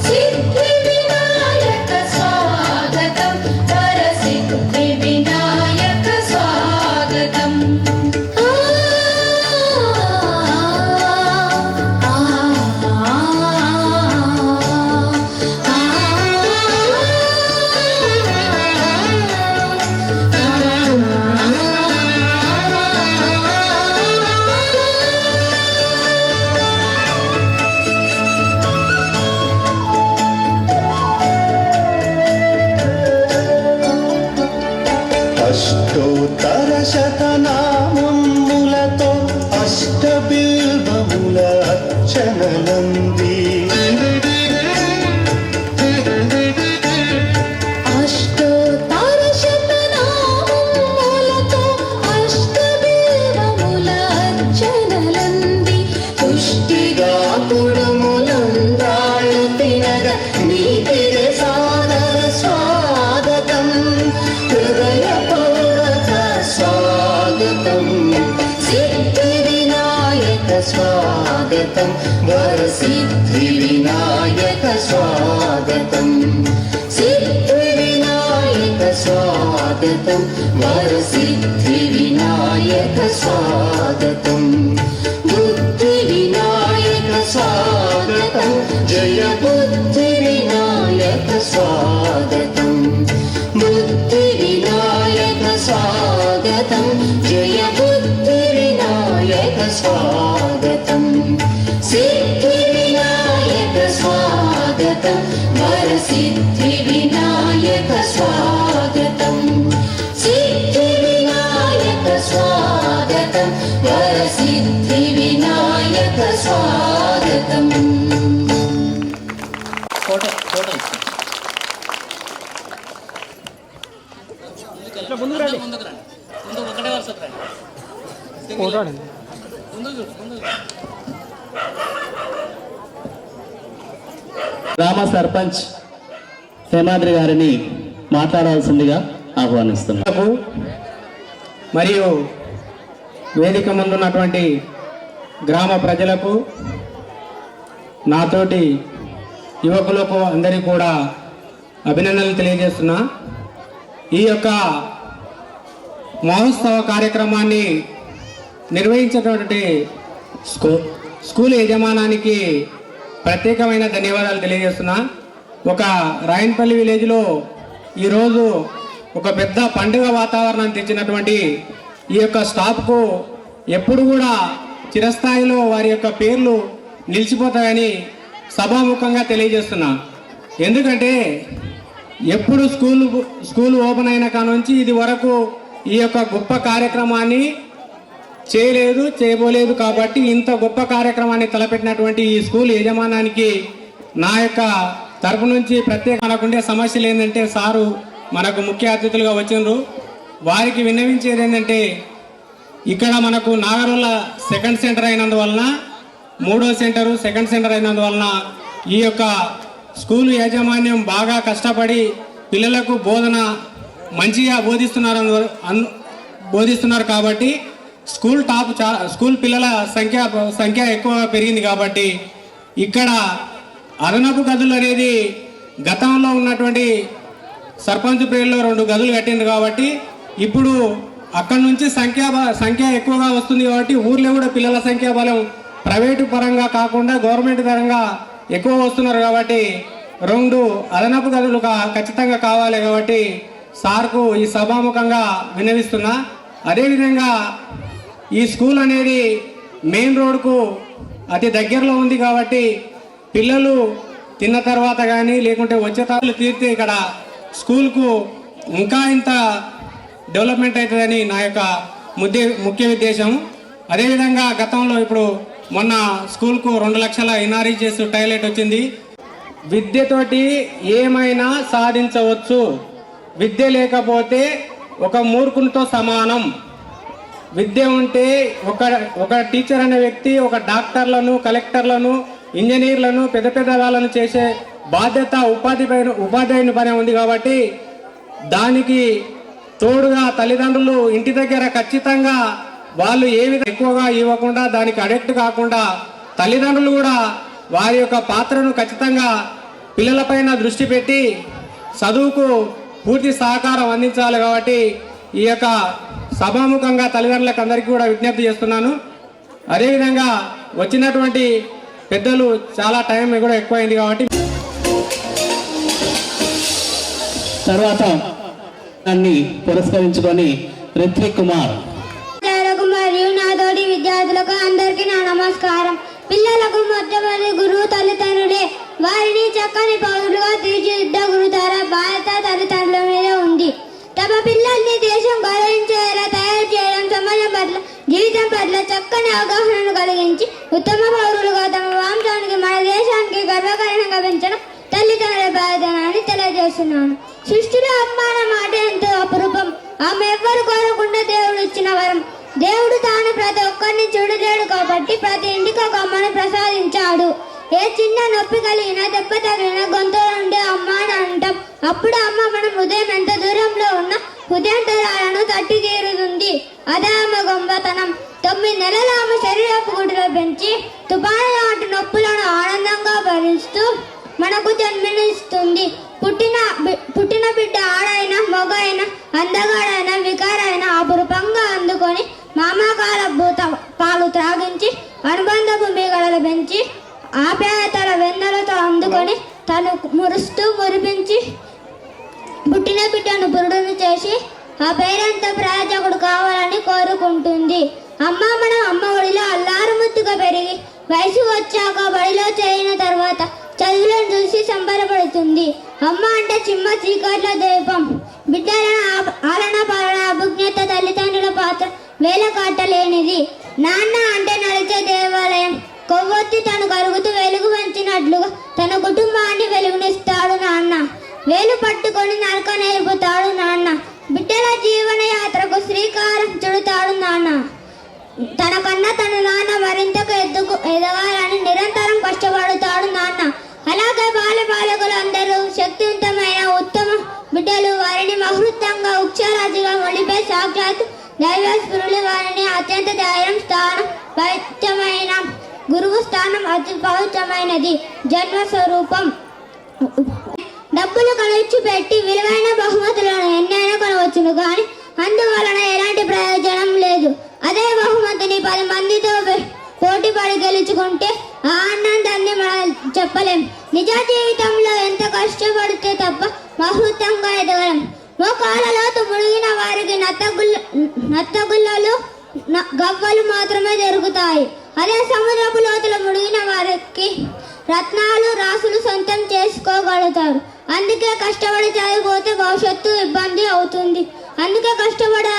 [SPEAKER 8] సిద్ధి వినాయక స్వాగతం వరసిద్ధి వినాయక స్వాగతం
[SPEAKER 1] అష్టోత్తర శతనామములతో అష్టబిల్వముల అర్చనలంది
[SPEAKER 8] అష్టోత్తర శతనామములతో అష్టబిల్వముల అర్చనలంది
[SPEAKER 1] పుష్టిగా పుడములందాళ్ళు తినగా నీతిదే సాదర స్వాగతం హృదయపూర్వక స్వాగతం. సిద్ధి వినాయక స్వాగతం వరసిద్ధి వినాయక స్వాగతం సిద్ధి వినాయక స్వాగతం వరసిద్ధి వినాయక స్వాగతం. బుద్ధి వినాయక స్వాగతం జయ బుద్ధి వినాయక స్వాగతం బుద్ధి వినాయక స్వాగతం జయ బుద్ధి వినాయక స్వాగతం సిద్ధి వినాయక స్వాగతం వరసిద్ధి వినాయక స్వాగతం సిద్ధి వినాయక స్వాగతం వరసిద్ధి వినాయక స్వాగతం.
[SPEAKER 6] ఫోటో ఫోటో
[SPEAKER 7] ముందుకు రండి.
[SPEAKER 2] ముందుకు రండి. ముందు ఒకటే వరుసకు రండి.
[SPEAKER 7] ఫోటో అండి.
[SPEAKER 2] గ్రామ సర్పంచ్ హేమాద్రి గారిని మాట్లాడాల్సిందిగా ఆహ్వానిస్తున్నాను.
[SPEAKER 5] మరియు వేదిక ముందున్నటువంటి గ్రామ ప్రజలకు నాతోటి యువకులకు అందరికీ కూడా అభినందనలు తెలియజేస్తున్నా. ఈ యొక్క మహోత్సవ కార్యక్రమాన్ని నిర్వహించినటువంటి స్కూల్ యజమానానికి ప్రత్యేకమైన ధన్యవాదాలు తెలియజేస్తున్నా. ఒక రాయన్పల్లి విలేజ్లో ఈరోజు ఒక పెద్ద పండుగ వాతావరణం తెచ్చినటువంటి ఈ యొక్క స్టాఫ్కు ఎప్పుడు కూడా చిరస్థాయిలో వారి యొక్క పేర్లు నిలిచిపోతాయని సభాముఖంగా తెలియజేస్తున్నా. ఎందుకంటే ఎప్పుడు స్కూల్ ఓపెన్ అయిన కానుంచి ఇది వరకు ఈ యొక్క గొప్ప కార్యక్రమాన్ని చేయబోలేదు కాబట్టి ఇంత గొప్ప కార్యక్రమాన్ని తలపెట్టినటువంటి ఈ స్కూల్ యజమానానికి నా యొక్క తరపు నుంచి ప్రత్యేక మనకుండే సమస్యలు ఏంటంటే సారు మనకు ముఖ్య అతిథులుగా వచ్చిండ్రు. వారికి విన్నవించేది ఏంటంటే ఇక్కడ మనకు నాగరోళ్ళ సెకండ్ సెంటర్ అయినందువలన మూడో సెంటరు సెకండ్ సెంటర్ అయినందువలన ఈ యొక్క స్కూల్ యాజమాన్యం బాగా కష్టపడి పిల్లలకు బోధన మంచిగా బోధిస్తున్నారు కాబట్టి స్కూల్ పిల్లల సంఖ్య ఎక్కువ పెరిగింది కాబట్టి ఇక్కడ అదనపు గదులు అనేది గతంలో ఉన్నటువంటి సర్పంచ్ పేరులో 2 గదులు కట్టింది కాబట్టి ఇప్పుడు అక్కడి నుంచి సంఖ్య ఎక్కువగా వస్తుంది కాబట్టి ఊర్లో కూడా పిల్లల సంఖ్య బలం ప్రైవేటు పరంగా కాకుండా గవర్నమెంట్ పరంగా ఎక్కువ వస్తున్నారు కాబట్టి 2 అదనపు గదులు ఖచ్చితంగా కావాలి కాబట్టి సార్కు ఈ సభాముఖంగా విన్నవిస్తున్నా. అదేవిధంగా ఈ స్కూల్ అనేది మెయిన్ రోడ్కు అతి దగ్గరలో ఉంది కాబట్టి పిల్లలు తిన్న తర్వాత కానీ లేకుంటే వచ్చే తాళ్ళు తీరితే ఇక్కడ స్కూల్కు ఇంకా ఇంత డెవలప్మెంట్ అవుతుందని నా యొక్క ముఖ్య ఉద్దేశం. అదేవిధంగా గతంలో ఇప్పుడు మొన్న స్కూల్కు 2 లక్షల ఎన్ఆర్ఈజీఎస్ టాయిలెట్ వచ్చింది. విద్యతోటి ఏమైనా సాధించవచ్చు, విద్య లేకపోతే ఒక మూర్ఖునితో సమానం.
[SPEAKER 7] విద్య ఉంటే ఒక టీచర్ అనే వ్యక్తి ఒక డాక్టర్లను, కలెక్టర్లను, ఇంజనీర్లను, పెద్ద పెద్ద వాళ్ళను చేసే బాధ్యత ఉపాధ్యాయుని పైన ఉంది. కాబట్టి దానికి తోడుగా తల్లిదండ్రులు ఇంటి దగ్గర ఖచ్చితంగా వాళ్ళు ఏ విధంగా ఎక్కువగా ఇవ్వకుండా దానికి అడిక్ట్ కాకుండా తల్లిదండ్రులు కూడా వారి యొక్క పాత్రను ఖచ్చితంగా పిల్లలపైన దృష్టి పెట్టి చదువుకు పూర్తి సహకారం అందించాలి. కాబట్టి ఈ యొక్క సభాముఖంగా తల్లిదండ్రులకు అందరికీ కూడా విజ్ఞప్తి చేస్తున్నాను. అదేవిధంగా వచ్చినటువంటి పెద్దలు చాలా టైం కూడా ఎక్కువైంది కాబట్టి
[SPEAKER 2] తర్వాత దాన్ని పురస్కరించుకొని రిత్విక్ కుమార్
[SPEAKER 8] మరియు నా తోటి విద్యార్థులకు అందరికీ నా నమస్కారం. పిల్లలకు మొట్టమొదటి గురువు తల్లిదండ్రులే. వారిని చక్కని పౌరులుగా తీర్చిదిద్ద గురుతర బాధ్యత తల్లిదండ్రుల మీద ఉంది. తమ పిల్లల్ని దేశం గౌరవించేలా తయారు చేయడం, సమాజం పట్ల, జీవితం పట్ల చక్కని అవగాహనను కలిగించి ఉత్తమ పౌరులుగా తమ వంశానికి, మన దేశానికి గర్వకారణంగా పెంచడం తల్లిదండ్రుల బాధ్యత అని తెలియజేస్తున్నాను. సృష్టిలో అమ్మ అన్న మాట ఎంతో అపురూపం. ఆమె ఎవ్వరు కోరకుండా దేవుడు ఇచ్చిన వరం. దేవుడు తాను ప్రతి ఒక్కరిని చూడలేడు కాబట్టి ప్రతి ఇంటికి ఒక అమ్మను ప్రసాదించాడు. ఏ చిన్న నొప్పి కలిగినా, దెబ్బ తగిలినా గొంతులో ఉండే అమ్మ అని అంటాం. అప్పుడు అమ్మ మనం ఉదయం ఎంత దూరంలో ఉన్నా హృదయం తరాలను తట్టి తీరుతుంది. అదే ఆమె గొంబతనం. 9 నెలలు ఆమె శరీరపు గుడిలో పెంచి తుఫాను లాంటి నొప్పులను ఆనందంగా భరిస్తూ మనకు జన్మనిస్తుంది. పుట్టిన బిడ్డ ఆడైనా, మగ అయినా, అందగాడైనా, వికారైనా అపురూపంగా అందుకొని మామకాల పాలు త్రాగించి అనుబంధపు మీగడలు పెంచి ఆప్యాయతల వెన్నెలతో అందుకొని తను మురుస్తూ మురిపించి పుట్టిన బిడ్డను పురుడును చేసి ఆ పేరంతా ప్రయోజకుడు కావాలని కోరుకుంటుంది. అమ్మ మనం అమ్మ ఒడిలో అల్లారు ముద్దుగా పెరిగి వయసు వచ్చాక బడిలో చేరిన తర్వాత చదువులను చూసి సంబరపడుతుంది. అమ్మ అంటే చిమ్మ చీకట్ల దీపం. బిడ్డలను ఆలన పాలన అభిజ్ఞత తల్లిదండ్రుల పాత్ర వేల కాటలేనిది. నాన్న అంటే నడిచే దేవాలయం. కొవ్వొత్తి తను కరుగుతూ వెలుగు వంచినట్లుగా తన కుటుంబాన్ని వెలుగునిస్తాడు నాన్న. వేలు పట్టుకొని నరక నేర్పుతాడు నాన్న. బిడ్డల జీవన యాత్రకు శ్రీకారం చుడతాడు నాన్న. తనకన్నా తన నాన్న మరింతకు ఎదగాలని నిరంతరం కష్టపడతాడు నాన్న. అలాగే బాలకులు అందరూ శక్తివంతమైన ఉత్తమ బిడ్డలు. వారిని మహృతంగా ఉక్షరాజిగా ఒడిపై సాక్షాత్ దైవస్పురులు. వారిని అత్యంత ధైర్యం స్థానం పవిత్రమైన గురువు స్థానం అతి పవిత్రమైనది. జన్మ స్వరూపం. డబ్బులు ఖర్చు పెట్టి విలువైన బహుమతులను ఎన్నైనా కొనవచ్చును, కానీ అందువలన ఎలాంటి ప్రయోజనం లేదు. అదే బహుమతిని 10 మందితో పోటీపడి గెలుచుకుంటే ఆ ఆనందాన్ని మనం చెప్పలేం. నిజ జీవితంలో ఎంత కష్టపడితే తప్ప మహృతంగా ఎదగలం. మోకాళ్ళలోతు మునిగిన వారికి నత్తగుల్లలు, గవ్వలు మాత్రమే దొరుకుతాయి. అదే సముద్రపు లోతులో మునిగిన వారికి రత్నాలు, రాసులు సొంతం చేసుకోగలుగుతారు. అందుకే కష్టపడి చదివిపోతే భవిష్యత్తు ఇబ్బంది అవుతుంది. అందుకే కష్టపడి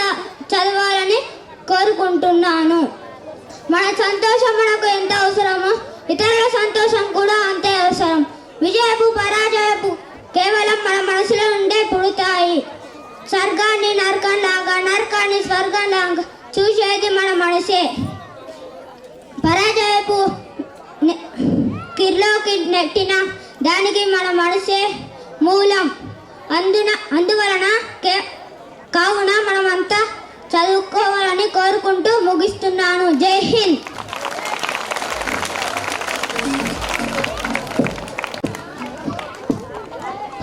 [SPEAKER 8] చదవాలని కోరుకుంటున్నాను. మన సంతోషం మనకు ఎంత అవసరమో ఇతరుల సంతోషం కూడా అంతే అవసరం. విజయపు పరాజయపు కేవలం మన మనసులో ఉండే పుడతాయి. స్వర్గాన్ని నరకంలాగా, నరకాన్ని స్వర్గంలాగా చూసేది మన మనసే. పరాజయపు కిర్లోకి నెట్టిన దానికి మన మనసే మూలం. అందువలన కావున మనమంతా చదువుకోవాలని కోరుకుంటూ ముగిస్తున్నాను. జై హింద్.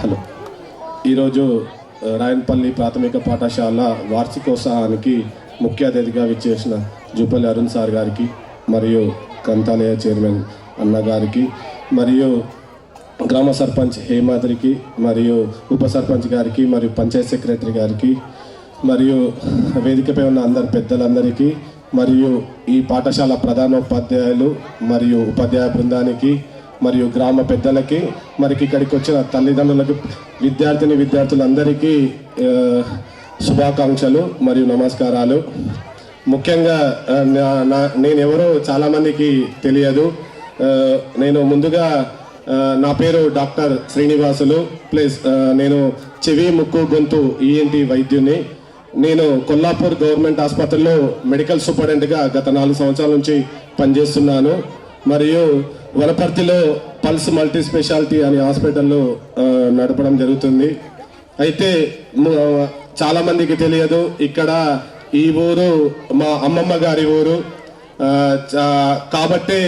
[SPEAKER 9] హలో, ఈరోజు రాయన్పల్లి ప్రాథమిక పాఠశాల వార్షికోత్సవానికి ముఖ్య అతిథిగా విచ్చేసిన జూపల్లి అరుణ్ సార్ గారికి, మరియు గ్రంథాలయ చైర్మన్ అన్న గారికి, మరియు గ్రామ సర్పంచ్ హేమాద్రికి, మరియు ఉప సర్పంచ్ గారికి, మరియు పంచాయత్ సెక్రటరీ గారికి, మరియు వేదికపై ఉన్న అందరి పెద్దలందరికీ, మరియు ఈ పాఠశాల ప్రధానోపాధ్యాయులు మరియు ఉపాధ్యాయ బృందానికి, మరియు గ్రామ పెద్దలకి, మరి ఇక్కడికి వచ్చిన తల్లిదండ్రులకు, విద్యార్థులందరికీ శుభాకాంక్షలు మరియు నమస్కారాలు. ముఖ్యంగా నేనెవరో చాలామందికి తెలియదు. నేను ముందుగా నా పేరు డాక్టర్ శ్రీనివాసులు, ప్లస్ నేను చెవి ముక్కు గొంతు ఈఎన్టీ వైద్యుని. నేను కొల్లాపూర్ గవర్నమెంట్ ఆసుపత్రిలో మెడికల్ సూపరింటెండెంట్గా గత 4 సంవత్సరాల నుంచి పనిచేస్తున్నాను. మరియు వనపర్తిలో పల్స్ మల్టీ స్పెషాలిటీ అనే హాస్పిటల్లో నడపడం జరుగుతుంది. అయితే చాలామందికి తెలియదు, ఇక్కడ ఈ ఊరు మా అమ్మమ్మ గారి ఊరు కాబట్టే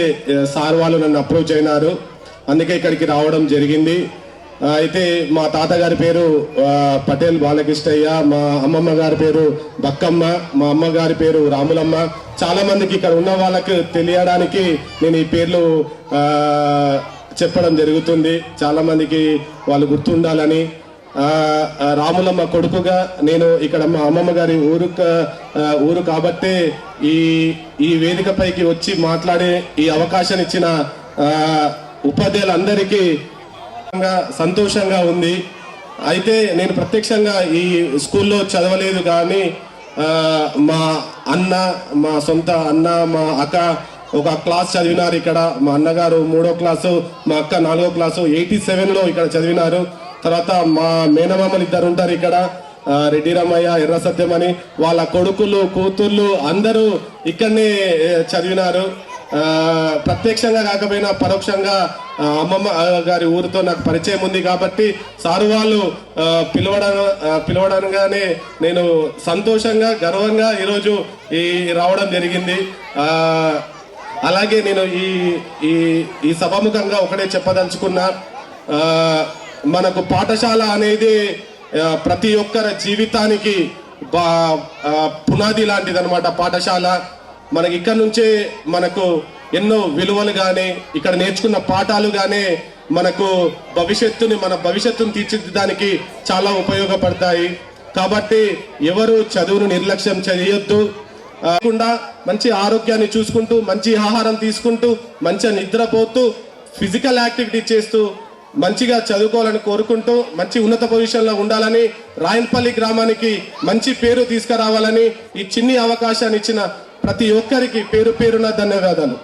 [SPEAKER 9] సార్ వాళ్ళు నన్ను అప్రోచ్ అయినారు, అందుకే ఇక్కడికి రావడం జరిగింది. అయితే మా తాతగారి పేరు పటేల్ బాలకృష్ణయ్య, మా అమ్మమ్మ గారి పేరు బక్కమ్మ, మా అమ్మగారి పేరు రాములమ్మ. చాలా మందికి ఇక్కడ ఉన్న వాళ్ళకు తెలియడానికి నేను ఈ పేర్లు చెప్పడం జరుగుతుంది, చాలా మందికి వాళ్ళు గుర్తుండాలని. రాములమ్మ కొడుకుగా నేను ఇక్కడ మా అమ్మమ్మ గారి ఊరు కాబట్టే ఈ వేదికపైకి వచ్చి మాట్లాడే ఈ అవకాశాన్ని ఇచ్చిన ఉపాధ్యాయులందరికీ సంతోషంగా ఉంది. అయితే నేను ప్రత్యక్షంగా ఈ స్కూల్లో చదవలేదు, కానీ మా సొంత అన్న, మా అక్క ఒక క్లాస్ చదివినారు ఇక్కడ. మా అన్నగారు 3వ క్లాసు, మా అక్క 4వ క్లాసు. 87లో ఇక్కడ చదివినారు. తర్వాత మా మేనమామలు 2 ఉంటారు ఇక్కడ, రెడ్డి రమయ్య, ఎర్ర సత్యం అని. వాళ్ళ కొడుకులు, కూతుర్లు అందరూ ఇక్కడనే చదివినారు. ప్రత్యక్షంగా కాకపోయినా పరోక్షంగా అమ్మమ్మ గారి ఊరితో నాకు పరిచయం ఉంది కాబట్టి సారు వాళ్ళు పిలవడంగానే నేను సంతోషంగా, గర్వంగా ఈరోజు రావడం జరిగింది. అలాగే నేను ఈ సభాముఖంగా ఒకటే చెప్పదలుచుకున్నా, మనకు పాఠశాల అనేది ప్రతి ఒక్కరి జీవితానికి పునాది లాంటిది అనమాట. పాఠశాల మనకి ఇక్కడ నుంచే మనకు ఎన్నో విలువలు కానీ, ఇక్కడ నేర్చుకున్న పాఠాలు కానీ మనకు మన భవిష్యత్తును తీర్చిదిద్దడానికి చాలా ఉపయోగపడతాయి. కాబట్టి ఎవరు చదువును నిర్లక్ష్యం చేయొద్దు. మంచి ఆరోగ్యాన్ని చూసుకుంటూ, మంచి ఆహారం తీసుకుంటూ, మంచిగా నిద్రపోతూ, ఫిజికల్ యాక్టివిటీ చేస్తూ మంచిగా చదువుకోవాలని కోరుకుంటూ, మంచి ఉన్నత పొజిషన్లో ఉండాలని, రాయన్పల్లి గ్రామానికి మంచి పేరు తీసుకురావాలని ఈ చిన్ని అవకాశాన్ని ఇచ్చిన ప్రతి ఒక్కరికి పేరు పేరున ధన్యవాదాలు.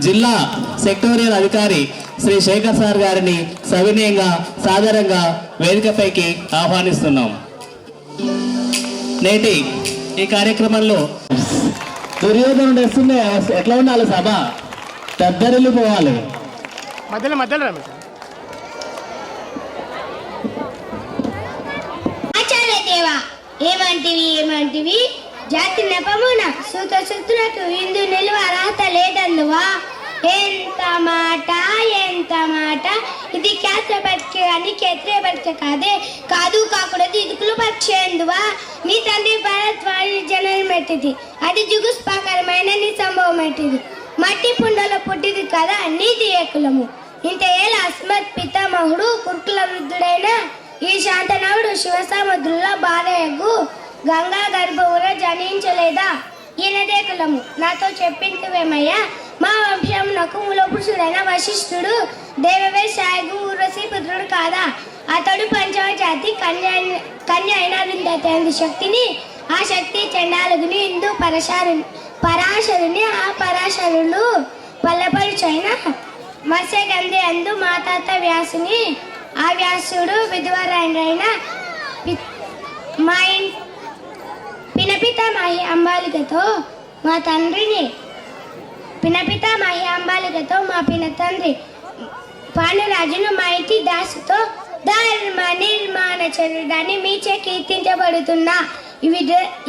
[SPEAKER 2] జిల్లా సెక్టోరియల్ అధికారి శ్రీ శేఖర్ సార్ గారిని సవినయంగా, సాదరంగా వేదికపైకి ఆహ్వానిస్తున్నాం. నేటి ఈ కార్యక్రమంలో దుర్యోధనుడు వస్తుండే ఎట్లా ఉండాలి సభ, పెద్దరిల్లు పోవాలి.
[SPEAKER 8] ఆచార్య దేవా, ఏమంటివి జాతి నెపమున సూత శత్రులకు ఇందు నిలువ అర్హత లేదందువా. ఎంత మాట ఇది ఖ్యాత పరీక్ష కానీ క్షేత్రీయ పరీక్ష కాకూడదు ఇదుకులు పరీక్ష ఎందువా. నీ తండ్రి భారత్వాణి జననం పెట్టింది, అది జుగుస్పాకరమైన నీ సంభవం పెట్టింది. మట్టి పుండలో పుట్టింది కదా నీతి ఏకులము. ఇంత ఏళ్ళ అస్మత్ పితామహుడు కురుకుల వృద్ధుడైన ఈ శాంతనవుడు శివసముద్రులో బాలయగు గంగా గర్భమున జనించలేదా. ఈయనదే కులము నాతో చెప్పింతువేమయ్యా. మా వంశమునకు మూలపురుషుడైన వశిష్ఠుడు దేవవేశాయగు ఊర్వశీ పుత్రుడు కాదా. అతడు పంచమ జాతి కన్య అయిన అరుంధతి శక్తిని, ఆ శక్తి చండాలుగుని ఇందు పరాశరుని, ఆ పరాశరుడు పల్లపరుచైన మత్స్యగంధి అందు మా తాత వ్యాసుని, ఆ వ్యాసుడు విధవరైన మా పినపితామహి అంబాలికతో మా తండ్రిని, పినపితామహి అంబాలికతో మా తండ్రి పాండురాజును మా ఇంటి దాసుతో ధర్మ నిర్మాణ చరుడని మీచే కీర్తించబడుతున్నా.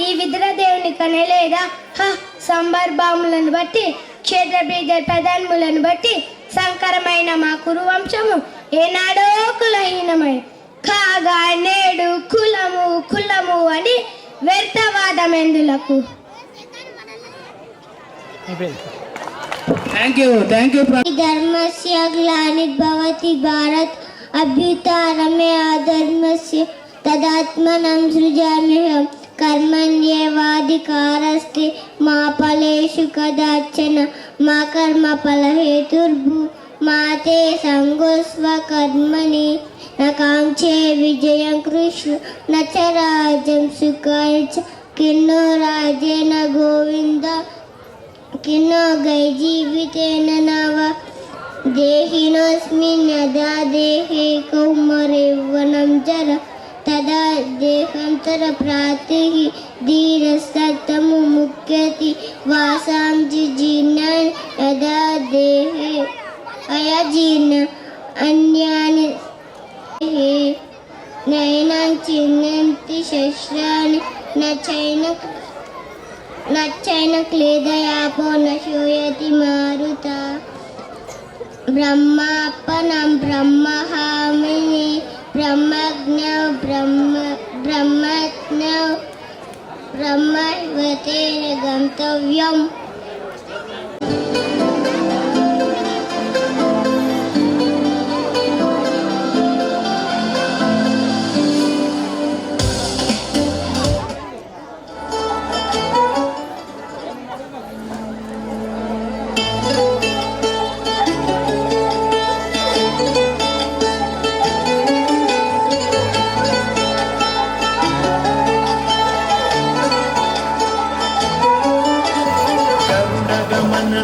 [SPEAKER 8] ఈ విద్రదేవుని కనలేదా. సందర్భములను బట్టి, క్షేత్ర బీజ ప్రధానములను బట్టి సంకరమైన మా కురు వంశము ఏనాడో కులహీనమై కాగా నేడు కులము అని వ్యర్థవాదమెందులకు. ధర్మస్య గ్లానిర్భవతి భారత్ అభ్యుతారమే అధర్మస్య తదాత్మనం సృజామ్యహం కర్మణ్యేవాధికారస్తే మా ఫలేషు కదాచన మా కర్మ ఫలహేతుర్భూ మా తే సంగోస్వ కర్మణి నకాంక్షే విజయం కృష్ణ నచ రాజ్యం సుఖాయ చ కిన్నో రాజేన గోవింద కిన్నో గై జీవితేన నవ దేహినోస్మిన్ యదా దేహే కౌమరేవనం జర तदा देहांतर प्रातिः धीरस्तमु मुख्यति वासांसि जीर्णानि यदा देहे अयजीर्ण अन्यानि नयनानि चिन्यन्ति शस्त्राणि न चैन क्लेदयापो न शूयति मारुता ब्रह्मापनं ब्रह्महामिने ब्रह्मज्ञो ब्रह्मज्ञो ब्रह्मवतेन गन्तव्यम्।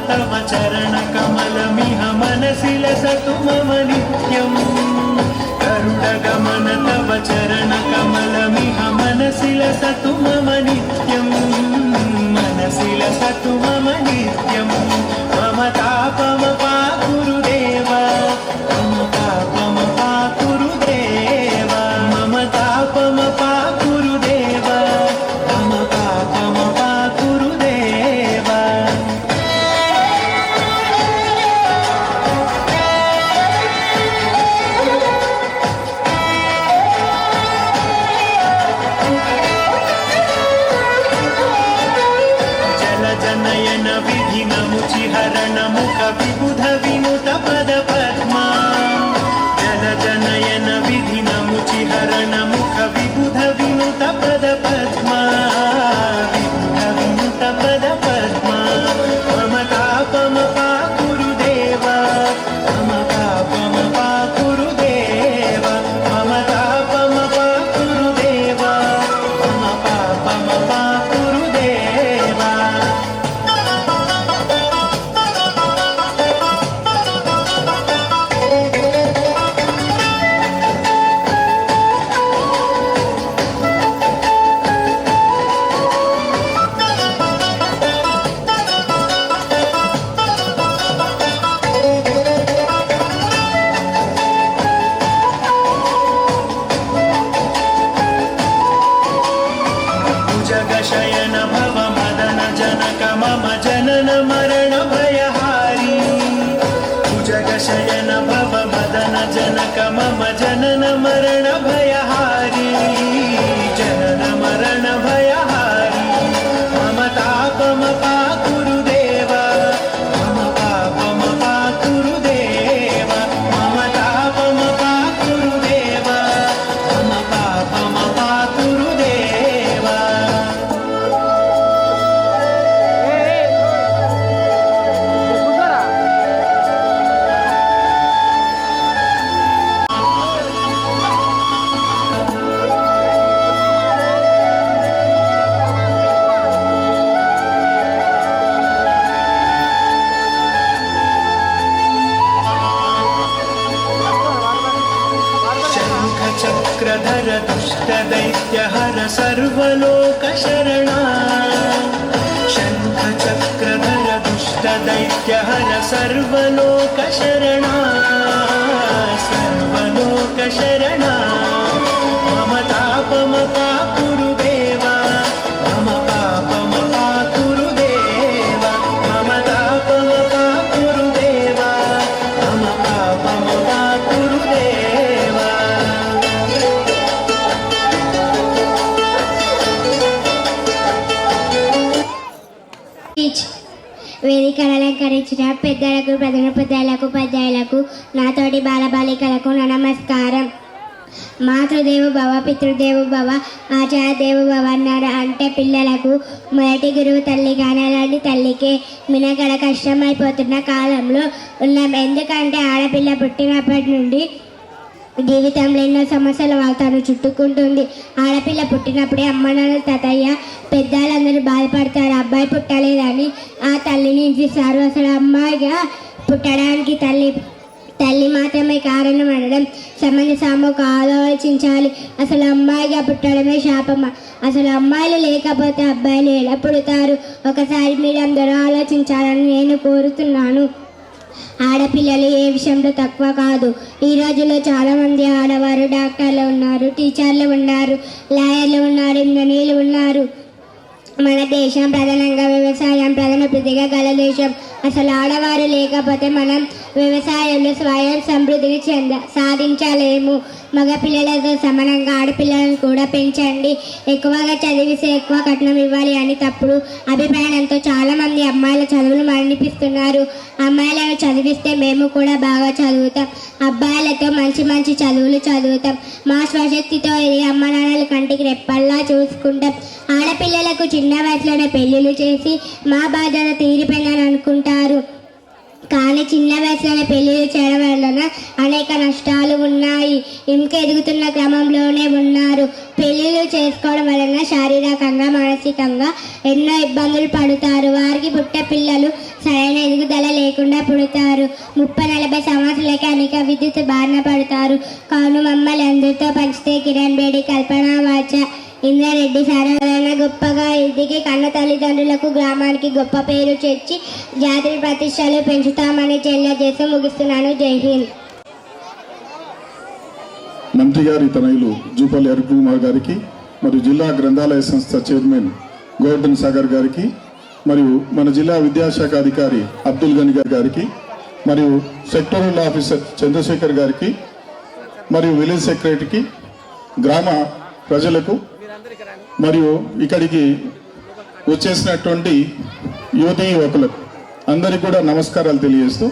[SPEAKER 10] तव चरणकमलमिह मनसि लसतु मम नित्यम् गरुडगमन तव चरणकमलमिह मनसि लसतु मम नित्यम् मनसि लसतु मम नित्यम् मम तापमपाकुरुदेव मम तापमपाकुरुदेव मम तापमपाकुरुदेव मम तापमपाकुरुदेव। जनयन विधिनमुचिहरण मुख विबुध विनुत पद पद्मा जल जनयन विधिनमुचिहरण मुख विबुध विनुत पद पद्मा विबुध विनुत पद पद्मा मम तापमपाकुरुदेव मम तापमपाकुरुदेव मम तापमपाकुरुदेव मम पापमपाकुरुदेव। जगशयन भव मदन जनक मम जनन मरण भयहारी जगशयन भव मदन जनक मम जनन मरण भयहारी जनन मरण भयहारी मम तापमपाकुरुदेव मम पापमपाकुरुदेव मम तापमपाकुरुदेव मम पापमपाकुरुदेव। चक्रधर दुष्ट दैत्यहर सर्वलोकशरणा शङ्ख चक्रधर दुष्ट दैत्यहर सर्वलोकशरणा सर्वलोकशरणा मम तापमपाकुरुदेव मम पापमपाकुरुदेव मम तापमपाकुरुदेव मम पापमपाकुरुदेव।
[SPEAKER 8] వేదికను అలంకరించిన పెద్దలకు ప్రధానోపాధ్యాయులకు ఉపాధ్యాయులకు నాతోటి బాలబాలికలకు నా నమస్కారం. మాతృదేవో భవ పితృదేవో భవ ఆచార్య దేవో భవ అన్నారు అంటే పిల్లలకు మొదటి గురువు తల్లి కానీ అలాంటి తల్లికే మినగడ కష్టమైపోతున్న కాలంలో ఉన్నాం. ఎందుకంటే ఆడపిల్ల పుట్టినప్పటి నుండి జీవితంలో ఎన్నో సమస్యలు తను చుట్టుకుంటుంది. ఆడపిల్ల పుట్టినప్పుడే అమ్మ నాన్న తాతయ్య పెద్దలందరూ బాధపడతారు, అబ్బాయి పుట్టలేదని ఆ తల్లిని ఇంటిస్తారు. అసలు అమ్మాయిగా పుట్టడానికి తల్లి మాత్రమే కారణం అనడం సమంజసమో కాదో ఆలోచించాలి. అసలు అమ్మాయిగా పుట్టడమే శాపమా? అసలు అమ్మాయిలు లేకపోతే అబ్బాయిలు ఎలా పుడతారు? ఒకసారి మీరందరూ ఆలోచించాలని నేను కోరుతున్నాను. ఆడపిల్లలు ఏ విషయంలో తక్కువ కాదు. ఈ రోజుల్లో చాలామంది ఆడవారు డాక్టర్లు ఉన్నారు, టీచర్లు ఉన్నారు, లాయర్లు ఉన్నారు, ఇంజనీర్లు ఉన్నారు. మన దేశం ప్రధానంగా వ్యవసాయం ప్రధాన వృత్తిగా గల దేశం. అసలు ఆడవారు లేకపోతే మనం వ్యవసాయంలో స్వయం సమృద్ధిని సాధించలేము. మగపిల్లలతో సమానంగా ఆడపిల్లలను కూడా పెంచండి. ఎక్కువగా చదివిస్తే ఎక్కువ కట్నం ఇవ్వాలి అని తప్పుడు అభిప్రాయంతో చాలామంది అమ్మాయిల చదువులు మరణిపిస్తున్నారు. అమ్మాయిలను చదివిస్తే మేము కూడా బాగా చదువుతాం, అబ్బాయిలతో మంచి మంచి చదువులు చదువుతాం, మా స్వశక్తితో ఇది అమ్మ నాన్నల కంటికి రెప్పల్లా చూసుకుంటాం. ఆడపిల్లలకు చిన్న వయసులోనే పెళ్ళిళ్ళు చేసి మా బాధ్యత తీరిపోయిందని అనుకుంటారు. కానీ చిన్న వయసులోనే పెళ్ళిళ్ళు చేయడం వలన అనేక నష్టాలు ఉన్నాయి. ఇంకా ఎదుగుతున్న క్రమంలోనే ఉన్నారు. పెళ్ళిళ్ళు చేసుకోవడం వలన శారీరకంగా మానసికంగా ఎన్నో ఇబ్బందులు పడుతారు. వారికి పుట్టే పిల్లలు సరైన ఎదుగుదల లేకుండా పుడతారు. 30-40 సంవత్సరాలకి అనేక విద్యుత్ బారిన పడతారు. కావున మమ్మల్ని అందరితో పంచితే కిరణ్ బేడి, కల్పన వాచ, ఇంద్రారెడ్డి సాధారణ గొప్పగా ఎదిగి కన్న తల్లిదండ్రులకు గ్రామానికి గొప్ప పేరు తెచ్చి జాతి ప్రతిష్టలు పెంచుతామని తెలియజేస్తూ ముగిస్తున్నాను. జై హింద్.
[SPEAKER 11] మంత్రి గారి తనయులు జూపల్లి అరుణ్ గారికి, మరియు జిల్లా గ్రంథాలయ సంస్థ చైర్మన్ గోవర్ధన్ సాగర్ గారికి, మరియు మన జిల్లా విద్యాశాఖ అధికారి అబ్దుల్ గని గారికి, మరియు సెక్టోరల్ ఆఫీసర్ చంద్రశేఖర్ గారికి, మరియు విలేజ్ సెక్రటరీకి, గ్రామ ప్రజలకు, మరియు ఇక్కడికి వచ్చేసినటువంటి యువతీ యువకులకు అందరికీ కూడా నమస్కారాలు తెలియజేస్తూ,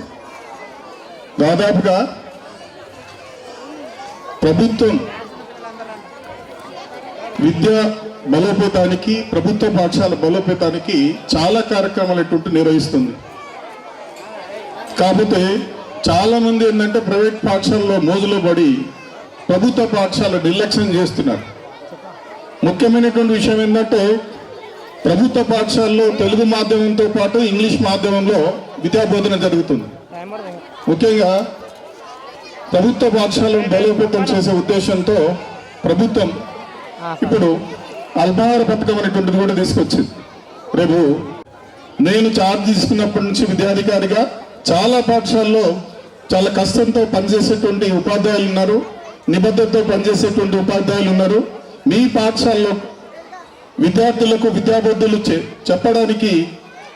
[SPEAKER 11] దాదాపుగా ప్రభుత్వం విద్యా బలోపేతానికి, ప్రభుత్వ పాఠశాల బలోపేతానికి చాలా కార్యక్రమాలు నిర్వహిస్తుంది. కాకపోతే చాలా మంది ఏంటంటే ప్రైవేట్ పాఠశాలలో మోజులో పడి ప్రభుత్వ పాఠశాల నిర్లక్ష్యం చేస్తున్నారు. ముఖ్యమైనటువంటి విషయం ఏంటంటే ప్రభుత్వ పాఠశాలలో తెలుగు మాధ్యమంతో పాటు ఇంగ్లీష్ మాధ్యమంలో విద్యాబోధన జరుగుతుంది. ముఖ్యంగా ప్రభుత్వ పాఠశాలను బలోపేతం చేసే ఉద్దేశంతో ప్రభుత్వం ఇప్పుడు అల్పాహార పథకం అనేటువంటిది కూడా తీసుకొచ్చింది. రేపు నేను ఛార్జ్ తీసుకున్నప్పటి నుంచి విద్యాధికారిగా చాలా పాఠశాలలో చాలా కష్టంతో పనిచేసేటువంటి ఉపాధ్యాయులు ఉన్నారు, నిబద్ధతతో పనిచేసేటువంటి ఉపాధ్యాయులు ఉన్నారు. మీ పాఠశాలలో విద్యార్థులకు విద్యాబుద్ధులు చెప్పడానికి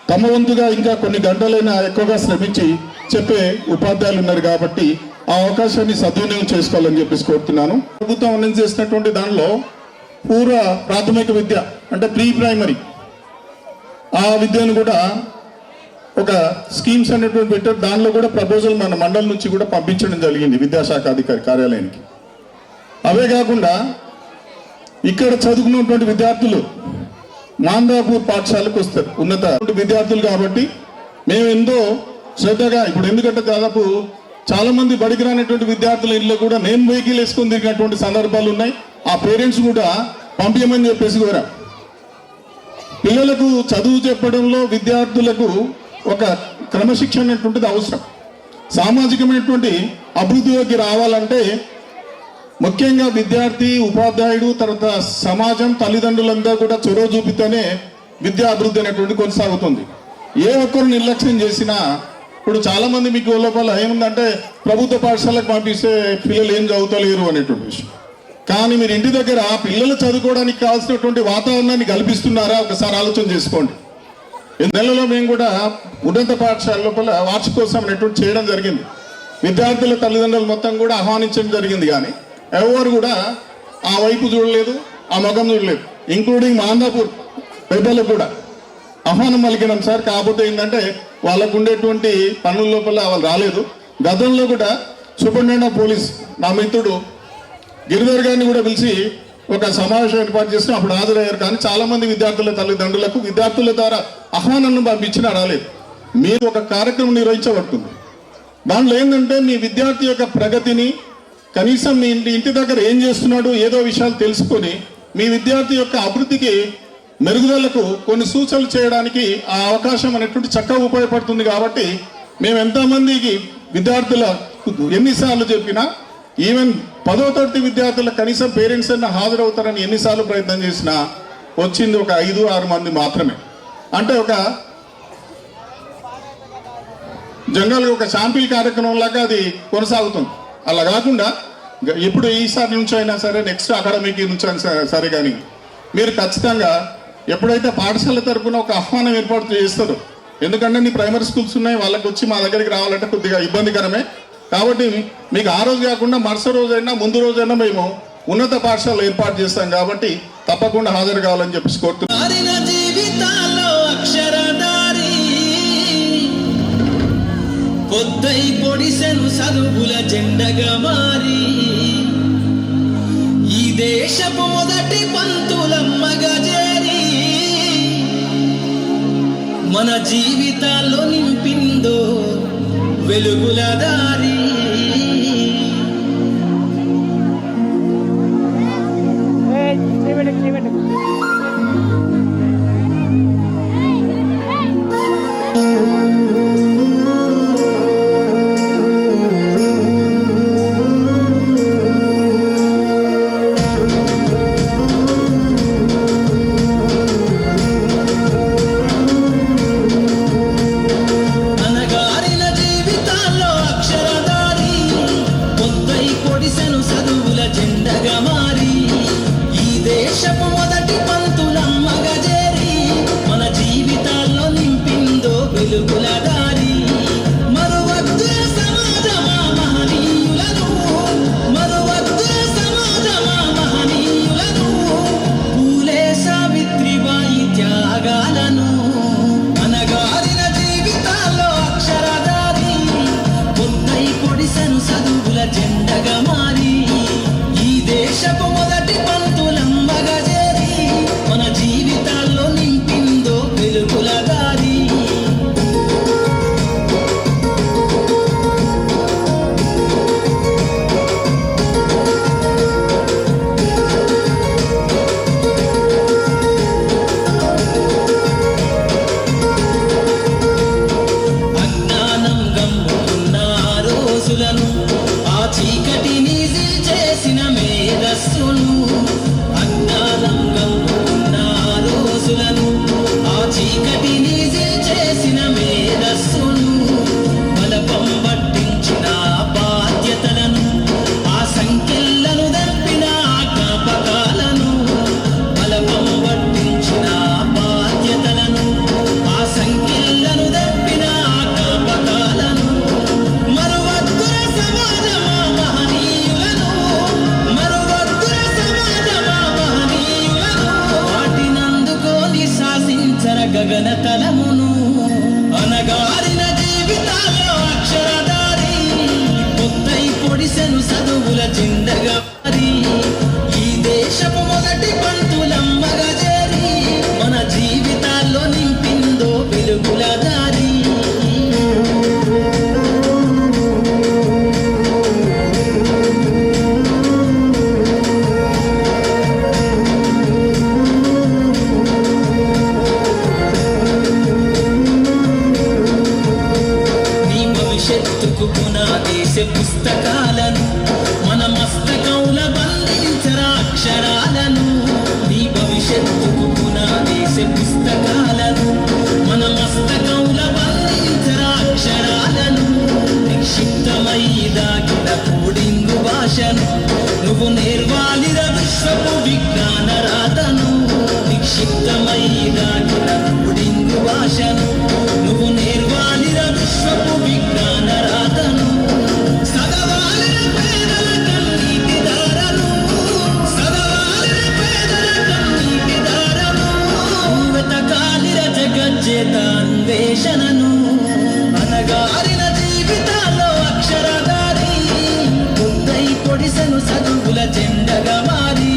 [SPEAKER 11] తమ వంతుగా ఇంకా కొన్ని గంటలైనా ఎక్కువగా శ్రమించి చెప్పే ఉపాధ్యాయులు ఉన్నారు. కాబట్టి ఆ అవకాశాన్ని సద్వినియోగం చేసుకోవాలని చెప్పేసి కోరుతున్నాను. ప్రభుత్వం అనౌన్స్ చేసినటువంటి దానిలో పూర్వ ప్రాథమిక విద్య అంటే ప్రీ ప్రైమరీ ఆ విద్యను కూడా ఒక స్కీమ్స్ అనేటువంటి పెట్టారు. దానిలో కూడా ప్రపోజల్ మన మండలి నుంచి కూడా పంపించడం జరిగింది విద్యాశాఖ అధికారి కార్యాలయానికి. అవే కాకుండా ఇక్కడ చదువుకున్నటువంటి విద్యార్థులు మాందాపూర్ పాఠశాలకు వస్తారు, ఉన్నత విద్యార్థులు. కాబట్టి మేము ఎంతో శ్రద్ధగా ఇప్పుడు, ఎందుకంటే దాదాపు చాలా మంది బడికి రానటువంటి విద్యార్థుల ఇళ్ళలో కూడా నేను వెహికల్ వేసుకొని తిరిగినటువంటి సందర్భాలు ఉన్నాయి. ఆ పేరెంట్స్ కూడా పంపించమని చెప్పేసి కోరా. పిల్లలకు చదువు చెప్పడంలో విద్యార్థులకు ఒక క్రమశిక్షణ అనేటువంటిది అవసరం. సామాజికమైనటువంటి అభివృద్ధిలోకి రావాలంటే ముఖ్యంగా విద్యార్థి, ఉపాధ్యాయుడు, తర్వాత సమాజం, తల్లిదండ్రులందరూ కూడా చొరవ చూపితేనే విద్యా అభివృద్ధి అనేటువంటి కొనసాగుతుంది. ఏ ఒక్కరు నిర్లక్ష్యం చేసినా, ఇప్పుడు చాలా మంది మీకు లోపల ఏముందంటే ప్రభుత్వ పాఠశాలకు పంపిస్తే పిల్లలు ఏం చదువుతలేరు అనేటువంటి విషయం. కానీ మీరు ఇంటి దగ్గర పిల్లలు చదువుకోవడానికి కావాల్సినటువంటి వాతావరణాన్ని కల్పిస్తున్నారా ఒకసారి ఆలోచన చేసుకోండి. ఈ నెలలో మేము కూడా ఉన్నత పాఠశాల లోపల వార్షికోత్సవం అనేటువంటి చేయడం జరిగింది. విద్యార్థుల తల్లిదండ్రులు మొత్తం కూడా ఆహ్వానించడం జరిగింది. కానీ ఎవరు కూడా ఆ వైపు చూడలేదు, ఆ ముఖం చూడలేదు. ఇంక్లూడింగ్ మాందాపూర్ పెద్దలకు కూడా ఆహ్వానం పలికినాం సార్. కాకపోతే ఏంటంటే వాళ్ళకు ఉండేటువంటి పనుల లోపల వాళ్ళు రాలేదు. గతంలో కూడా సూపరింటెండెంట్ ఆఫ్ పోలీస్ నా మిత్రుడు గిరిధర్ గారిని కూడా పిలిచి ఒక సమావేశం ఏర్పాటు చేసి అప్పుడు హాజరయ్యారు. కానీ చాలా మంది విద్యార్థుల తల్లిదండ్రులకు విద్యార్థుల ద్వారా ఆహ్వానాన్ని పంపించినా రాలేదు. మీరు ఒక కార్యక్రమం నిర్వహించబడుతుంది. దాంట్లో ఏంటంటే మీ విద్యార్థి యొక్క ప్రగతిని, కనీసం మీ ఇంటి దగ్గర ఏం చేస్తున్నాడు ఏదో విషయాలు తెలుసుకొని మీ విద్యార్థి యొక్క అభివృద్ధికి, మెరుగుదలకు కొన్ని సూచనలు చేయడానికి ఆ అవకాశం అనేటువంటి చక్కగా ఉపయోగపడుతుంది. కాబట్టి మేము ఎంతమందికి విద్యార్థుల ఎన్నిసార్లు చెప్పినా, ఈవెన్ 10వ తరగతి విద్యార్థుల కనీసం పేరెంట్స్ అన్న హాజరవుతారని ఎన్నిసార్లు ప్రయత్నం చేసినా వచ్చింది ఒక 5-6 మంది మాత్రమే. అంటే ఒక జనరల్గా ఒక శాంపిల్ కార్యక్రమం లాగా అది కొనసాగుతుంది. అలా కాకుండా ఇప్పుడు ఈసారి నుంచి అయినా సరే, నెక్స్ట్ అకాడమిక్ నుంచి అయినా సరే, కానీ మీరు ఖచ్చితంగా ఎప్పుడైతే పాఠశాల తరఫున ఒక ఆహ్వానం ఏర్పాటు చేస్తారో, ఎందుకంటే నీ ప్రైమరీ స్కూల్స్ ఉన్నాయి, వాళ్ళకి వచ్చి మా దగ్గరికి రావాలంటే కొద్దిగా ఇబ్బందికరమే. కాబట్టి మీకు ఆ రోజు కాకుండా మరుసటి రోజైనా ముందు రోజైనా మేము ఉన్నత పాఠశాల ఏర్పాటు చేస్తాం. కాబట్టి తప్పకుండా హాజరు కావాలని చెప్పి కోరుతున్నాను.
[SPEAKER 10] పొద్దై పొడిసెను చదువుల జెండగా మారి, ఈ దేశపు మొదటి పంతులమ్మగా చేరి, మన జీవితాల్లో నింపిందో వెలుగుల దారి. పుస్తకాలను మన మస్తకంల బంధించరా అక్షరాలను, నీ భవిష్యత్తుకు పునాదేశ పుస్తకాలను మన మస్తకంల బంధించరా అక్షరాలను. నిక్షిప్తమై దాగిన కోడింగు భాషను నువ్వు నేర్వాలిర విశ్వపు విజ్ఞాన రాతను. నిక్షిప్తమై దాగిన కోడింగు భాషను నువ్వు నేర్వాలిర విశ్వపు విజ్ఞాన రాతను. అన్వేషణను అనగారిన జీవితాల్లో అక్షరధారి, పొద్దై పొడిసెను చదువుల జెండగా మారి,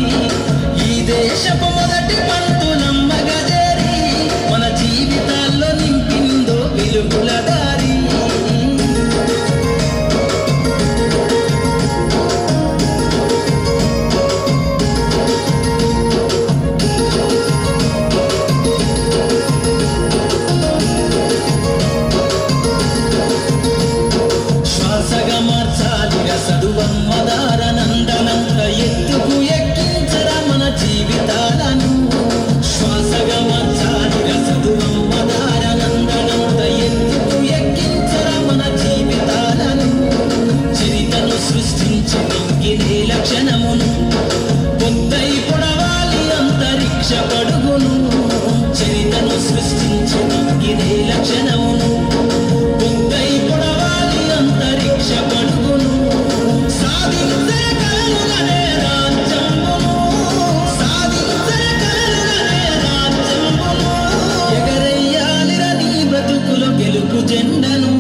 [SPEAKER 10] ఈ దేశపు మొదటి పంతులమ్మగా చేరి, మన జీవితాల్లో నింపిందో వెలుగుల దారి. శ్వాసగా మార్చాలిగా చదువమ్మదార నందనంత ఎత్తుకు ఎక్కించరా మన జీవితాలను శ్వాసగా మార్చాలిగా చదువమ్మదార నందనంత ఎత్తుకు ఎక్కించరా మన జీవితాలను చరితను సృష్టించి నింగినే లక్షణమును పొద్దై పొడవాలి అంతరిక్ష పడుగును చరితను సృష్టించి నింగినే లక్షణమును పొద్దై పొడవాలి అంతరిక్ష పడుగును సాధించే కలలుగనే రాజ్యమును సాధించే కలలుగనే రాజ్యమును ఎగరయ్యాలిర నీ బ్రతుకులో గెలుపు జెండను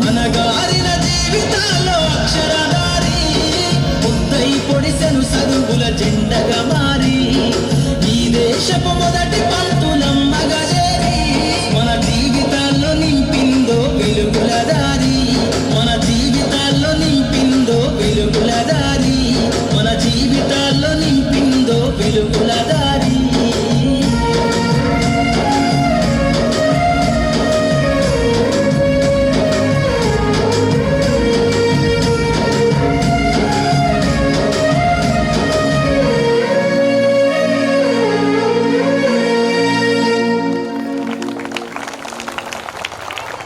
[SPEAKER 10] అనగారిన జీవితాల్లో అక్షరధారి పొద్దై పొడిసెను చదువుల జెండగా మారి ఈ దేశపు మొదటి పంతులమ్మగా చేరి మన జీవితాల్లో నింపిందో వెలుగుల దారి మన జీవితాల్లో నింపిందో వెలుగుల దారి మన జీవితాల్లో నింపిందో వెలుగుల దారి